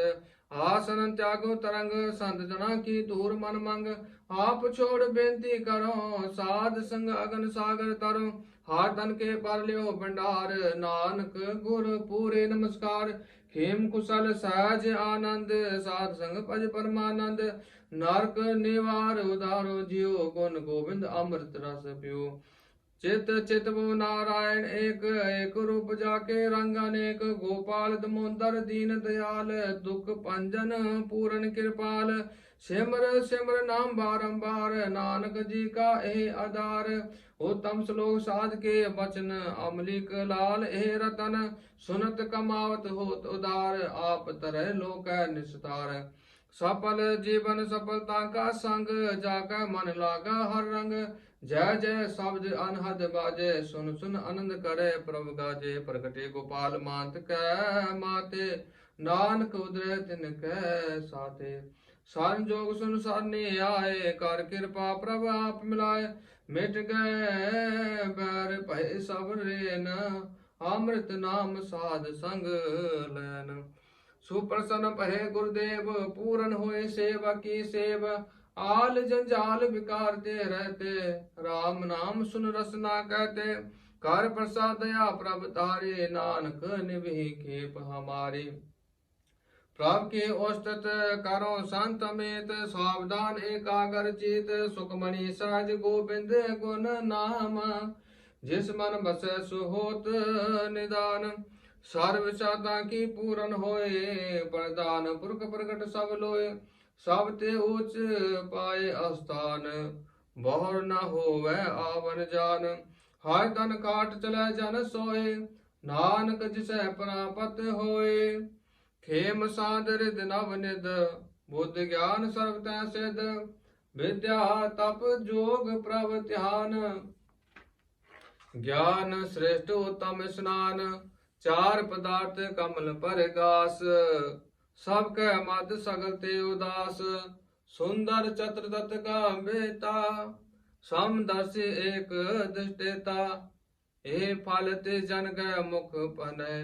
आसन त्यागो तरंग संत जना की दूर मन मंग आप छोड़ बेनती करो साध संग अगन सागर तरो हार धन के पर लियो भंडार नानक गुर पूरे नमस्कार खेम कुशल सहज आनंद साध संग पज परमानंद नरक निवार उदारो जियो गुण गोविंद अमृत रस पियो चित चित वो नारायण एक एक रूप जाके रंग अनेक गोपाल दमोदर दीन दयाल दुख पंजन पूरन कृपाल सिमर सिमर नाम बारंबार नानक जी का ए आधार उत्तम श्लोक साध के वचन अमलिक लाल ए रतन सुनत कमावत होत उदार आप तरह लोक निस्तार सफल जीवन सफलता का संग जाकर मन लागा हर रंग जय जय शब्द अनहद बाजे सुन सुन आनंद करे प्रभु गाजे प्रगटे गोपाल मांत कै माते नानक उदय तिन कै साथे सारन जोग सुन सारने आए कर कृपा प्रभु आप मिलाए मिट गए बैर भय सब रेन अमृत नाम साध संग लैन सुप्रसन्न पहे गुरुदेव पूरन होए सेवा की सेव आल जंजाल विकारते रहते राम नाम सुन रसना कहते कर प्रसाद दया प्रभ तारे नानक निभि खेप हमारे प्रभ के औष्टत करो संत अमेत सावधान एकागर चित सुखमणि सहज गोविंद गुण नाम जिस मन बसै सुहोत निदान सर्व साधा की पूरन होए प्रदान पुरख प्रकट सब लोए ਸਭ ਤੇ ਊਚ ਪਾਏ ਅਸਥਾਨ, ਬਹੁਰ ਨ ਹੋਵੈ ਆਵਨ ਜਾਨ। ਹਰ ਤਨ ਕਾਟ ਚਲੈ ਜਨ ਸੋਏ, ਨਾਨਕ ਜਿਸੈ ਪ੍ਰਾਪਤ ਹੋਏ। ਖੇਮ ਸਾਧ ਰਿਦ ਨਵ ਨਿਦ, ਬੁੱਧ ਗਿਆਨ ਸਰਬ ਤੈ ਸਿਧ। ਵਿਦਿਆ ਤਪ ਜੋਗ ਪ੍ਰਭ ਧਿਆਨ, ਗਿਆਨ ਸ੍ਰੇਸ਼ਟ ਉਤਮ ਇਸਨਾਨ। ਚਾਰ ਪਦਾਰਥ ਕਮਲ ਪਰਗਾਸ, ਸਭ ਕੈ ਮਦ ਸਗਲ ਤੇ ਉਦਾਸ। ਸੁੰਦਰ ਚਤੁਰ ਤਤ ਕਾ ਬੇਤਾ, ਸਮਦਰਸ਼ੀ ਏਕ ਦ੍ਰਿਸ਼ਟੇਤਾ। ਇਹ ਫਲ ਤੇ ਜਨ ਕੈ ਮੁਖ ਪਨੈ,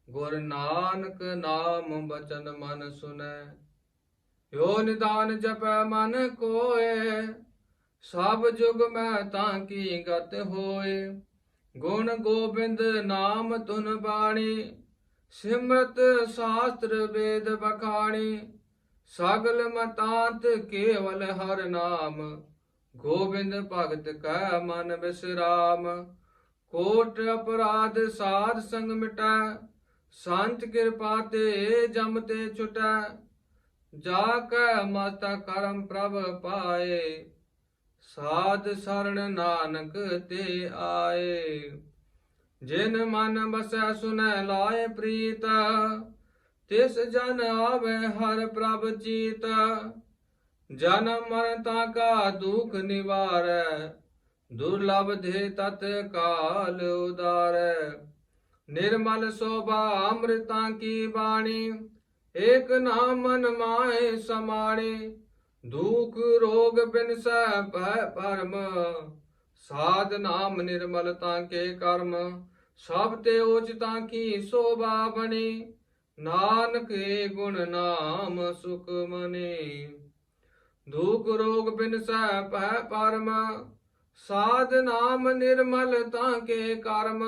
ਗੁਰ ਨਾਨਕ ਨਾਮ ਬਚਨ ਮਨ ਸੁਨੈ। ਜੋ ਨਿਦਾਨ ਜਪੈ ਮਨ ਕੋਏ, ਸਭ ਜੁਗ ਮੈਂ ਤਾਂ ਕੀ ਗਤ ਹੋਏ। ਗੁਣ ਗੋਬਿੰਦ ਨਾਮ ਧੁਨ ਬਾਣੀ, ਸਿਮਰਤ ਸ਼ਾਸਤਰ ਵੇਦ ਬਖਾਣੀ। ਸਗਲ ਮਤਾਂਤ ਕੇਵਲ ਹਰ ਨਾਮ, ਗੋਬਿੰਦ ਭਗਤ ਕੈ ਮਨ ਬਿਸਰਾਮ। ਕੋਟ ਅਪਰਾਧ ਸਾਧ ਸੰਗ ਮਿਟੈ, ਸੰਤ ਕਿਰਪਾ ਤੇ ਜਮ ਤੇ ਛੁਟੈ। ਜਾ ਕੈ ਮਸਤਕ ਕਰਮ ਪ੍ਰਭ ਪਾਏ, ਸਾਧ ਸਰਣ ਨਾਨਕ ਤੇ ਆਏ। ਜਿਨ ਮਨ ਬਸੈ ਸੁਨੈ ਲਾਏ ਪ੍ਰੀਤ, ਤਿਸ ਜਨ ਆਵੇ ਹਰ ਪ੍ਰਭ ਚੀਤ। ਜਨਮ ਮਰਨ ਤਾ ਕਾ ਦੁਖ ਨਿਵਾਰੈ, ਦੁਰਲਭ ਦੇ ਤਤ ਕਾਲ ਉਦਾਰੈ। ਨਿਰਮਲ ਸੋਭਾ ਅੰਮ੍ਰਿਤਾਂ ਕੀ ਬਾਣੀ, ਏਕ ਨਾਮ ਮਨ ਮਾਹਿ ਸਮਾਣੀ। ਦੁਖ ਰੋਗ ਬਿਨਸੈ ਭੈ ਭਰਮ, ਸਾਧ ਨਾਮ ਨਿਰਮਲਤਾ ਕੇ ਕਰਮ। ਸਭ ਤੇ ਉਚਿਤਾਂ ਕੀ ਸੋਭਾ ਬਣੀ, ਨਾਨਕ ਏ ਗੁਣ ਨਾਮ ਸੁਖ ਮਨੀ। ਦੁਖ ਰੋਗ ਬਿਨਸੈ ਭੈ ਭਰਮ, ਸਾਧ ਨਾਮ ਨਿਰਮਲਤਾ ਕੇ ਕਰਮ।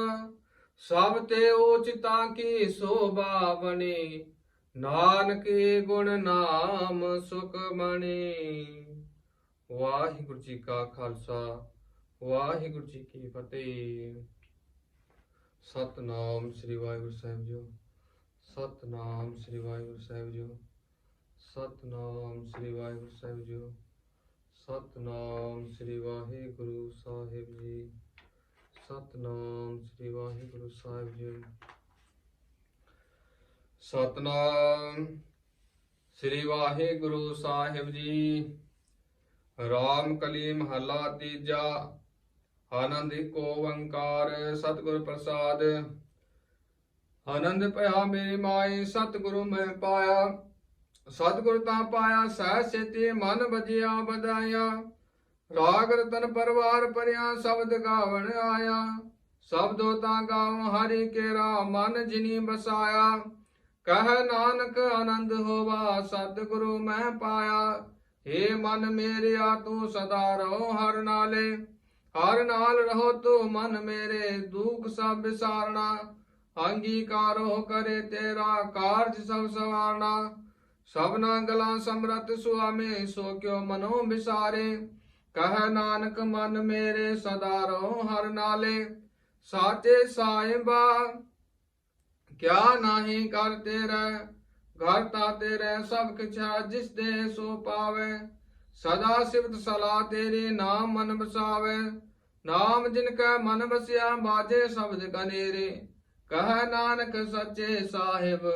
ਸਭ ਤੇ ਉਚਿਤਾਂ ਕੀ ਸੋਭਾ ਬਣੀ, ਨਾਨਕ ਏ ਗੁਣ ਨਾਮ ਸੁਖ ਮਣੀ। ਵਾਹਿਗੁਰੂ ਜੀ ਕਾ ਖਾਲਸਾ, ਵਾਹਿਗੁਰੂ ਜੀ ਕੀ ਫਤਿਹ। ਸਤਨਾਮ ਸ੍ਰੀ ਵਾਹਿਗੁਰੂ ਸਾਹਿਬ ਜੀ। ਸਤਨਾਮ ਸ੍ਰੀ ਵਾਹਿਗੁਰੂ ਸਾਹਿਬ ਜੀ। ਸਤਨਾਮ ਸ੍ਰੀ ਵਾਹਿਗੁਰੂ ਸਾਹਿਬ ਜੀ। ਸਤਨਾਮ ਸ੍ਰੀ ਵਾਹਿਗੁਰੂ ਸਾਹਿਬ ਜੀ। ਸਤਨਾਮ ਸ੍ਰੀ ਵਾਹਿਗੁਰੂ ਸਾਹਿਬ ਜੀ। ਸਤਨਾਮ ਸ੍ਰੀ ਵਾਹਿਗੁਰੂ ਸਾਹਿਬ ਜੀ। ਰਾਮ ਕਲੀ ਮਹਲਾ ਤੀਜਾ। ਆਨੰਦ ਏਕ ਓੰਕਾਰ ਸਤਿਗੁਰ ਪ੍ਰਸਾਦ। ਆਨੰਦ ਭਇਆ ਮੇਰੀ ਮਾਏ, ਸਤਿਗੁਰੂ ਮੈਂ ਪਾਇਆ। ਸਤਿਗੁਰ ਤਾਂ ਪਾਇਆ ਸਹਿ ਸੇਤੀ, ਮਨ ਬਜਿਆ ਬਧਾਇਆ। ਰਾਗ ਰਤਨ ਪਰਵਾਰ ਭਰਿਆ, ਸ਼ਬਦ ਗਾਵਣ ਆਇਆ। ਸ਼ਬਦੋ ਤਾਂ ਗਾਵ ਹਰਿ ਕੇਰਾ, ਮਨ ਜਿਨੀ ਬਸਾਇਆ। ਕਹਿ ਨਾਨਕ ਆਨੰਦ ਹੋਵਾ, ਸਤਿਗੁਰੂ ਮੈਂ ਪਾਇਆ। ਏ ਮਨ ਮੇਰਿਆ ਤੂੰ ਸਦਾ ਰਹੋ ਹਰ ਨਾਲੇ। ਹਰ ਨਾਲ ਰਹੋ ਤੂੰ ਮਨ ਮੇਰੇ, ਦੁਖ ਸਭ ਵਿਸਾਰਣਾ। ਅੰਗੀਕਾਰੋ ਕਰੇ ਤੇਰਾ, ਕਾਰਜ ਸਭ ਸਵਾਰਨਾ। ਸਭਨਾ ਗਲਾਂ ਸਮਰਤ ਸੁਆਮੀ, ਸੋ ਕਿਉ ਮਨੋ ਵਿਸਾਰੇ। ਕਹਿ ਨਾਨਕ ਮਨ ਮੇਰੇ ਸਦਾ ਰਹੋ ਹਰ ਨਾਲੇ। ਸਾਚੇ ਸਾਹਿਬਾ ਕਿਆ ਨਾਹੀ ਕਰ ਤੇਰੇ, ਘਰ ਤਾ ਤੇਰੇ ਸਭ ਕਿਛਾ, ਜਿਸ ਦੇ ਸੋ ਪਾਵੇ। ਸਦਾ ਸਿਫਤ ਸਲਾਹ ਤੇਰੀ, ਨਾਮ ਮਨ ਬਸਾਵੇ। ਨਾਮ ਜਿਨ ਕੈ ਮਨ ਬਸਿਆ, ਬਾਜੇ ਸ਼ਬਦ ਕਨੇਰੇ। ਕਹਿ ਨਾਨਕ ਸੱਚੇ ਸਾਹਿਬ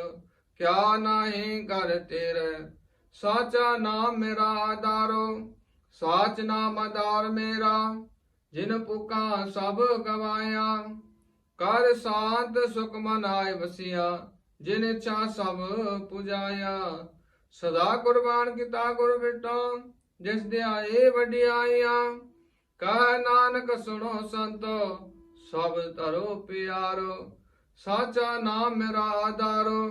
ਕਿਆ ਨਾਹੀ ਕਰ ਤੇਰੇ। ਸਾਚਾ ਨਾਮ ਮੇਰਾ ਆਧਾਰੋ, ਸਾਚ ਨਾਮ ਆਧਾਰ ਮੇਰਾ। ਜਿਨ ਪੁਕਾ ਸਭ ਗਵਾਇਆ, ਕਰ ਸਾਧ ਸੁਖ ਮਨ ਆਏ ਵਸਿਆ। ਜਿਨ ਇੱਛਾ ਸਭ ਪੁਜਾਇਆ, ਸਦਾ ਕੁਰਬਾਨ ਕੀਤਾ ਗੁਰ ਬਿਟੋ। ਜਿਸ ਦੇ ਆਏ ਵਡਿਆਈਆਂ, ਕਹਿ ਨਾਨਕ ਸੁਣੋ ਸੰਤੋ, ਸਭ ਧਰੋ ਪਿਆਰੋ। ਸਾਚਾ ਨਾਮ ਮੇਰਾ ਆਧਾਰੋ,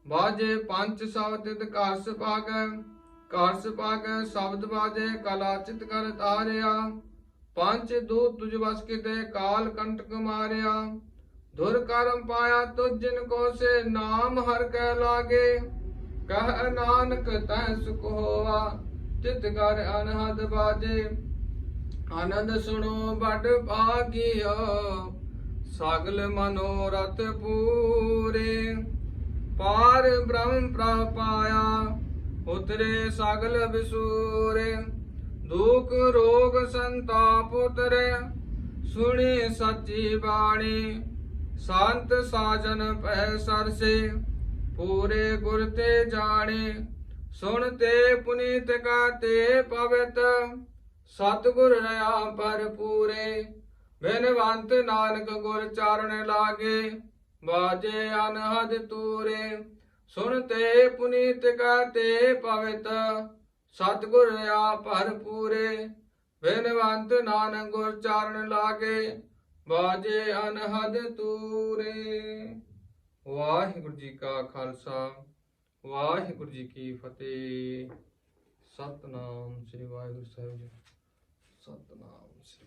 ਬਾਜੇ ਪੰਚ ਸ਼ਬਦ ਤਿਤ ਘਰ ਸੁਭਾਗੈ। ਘਰ ਸੁਭਾਗੈ ਸ਼ਬਦ ਬਾਜੇ, ਕਲਾ ਚਿਤ ਕਰ ਤਾਰਿਆ। ਪੰਚ ਦੂਤ ਤੁਝ ਵਸ ਕਿਤੇ, ਕਾਲ ਕੰਟਕ ਮਾਰਿਆ। ਧੁਰ ਕਰਮ ਪਾਇਆ ਤੁਝ ਜਿਨ ਕੋ ਸੇ, ਨਾਮ ਹਰ ਕੈ ਲਾਗੇ। ਕਹਿ ਨਾਨਕ ਤੈ ਸੁਖ ਹੋਵਾ, ਤਿਤ ਕਰ ਅਨਹਦ ਬਾਜੇ। ਆਨੰਦ ਸੁਣੋ ਬੜ ਭਾਗਿਓ, ਸਗਲ ਮਨੋਰਥ ਪੂਰੇ। ਪਾਰ ਬ੍ਰਹਮ ਪ੍ਰਭ ਪਾਇਆ, उतरे सगल बिसूरे दुख रोग संताप उतरे सुनी सच्ची बाणी संत साजन पह सरसे पूरे गुर ते जाने सुनते पुनीत गाते पवित सतगुर रया पर पूरे बिनवंत नानक गुर चारण लागे बाजे अनहद तूरे सुनते पुनीत गाते पवित सतगुर रया पर पूरे बिनवंत नानक गुर चारण लागे बाजे अनहद तूरे। वाहिगुरु जी का खालसा वाहिगुरु जी की फतेह। सतनाम श्री वाहिगुरु साहिब जी। सतनाम श्री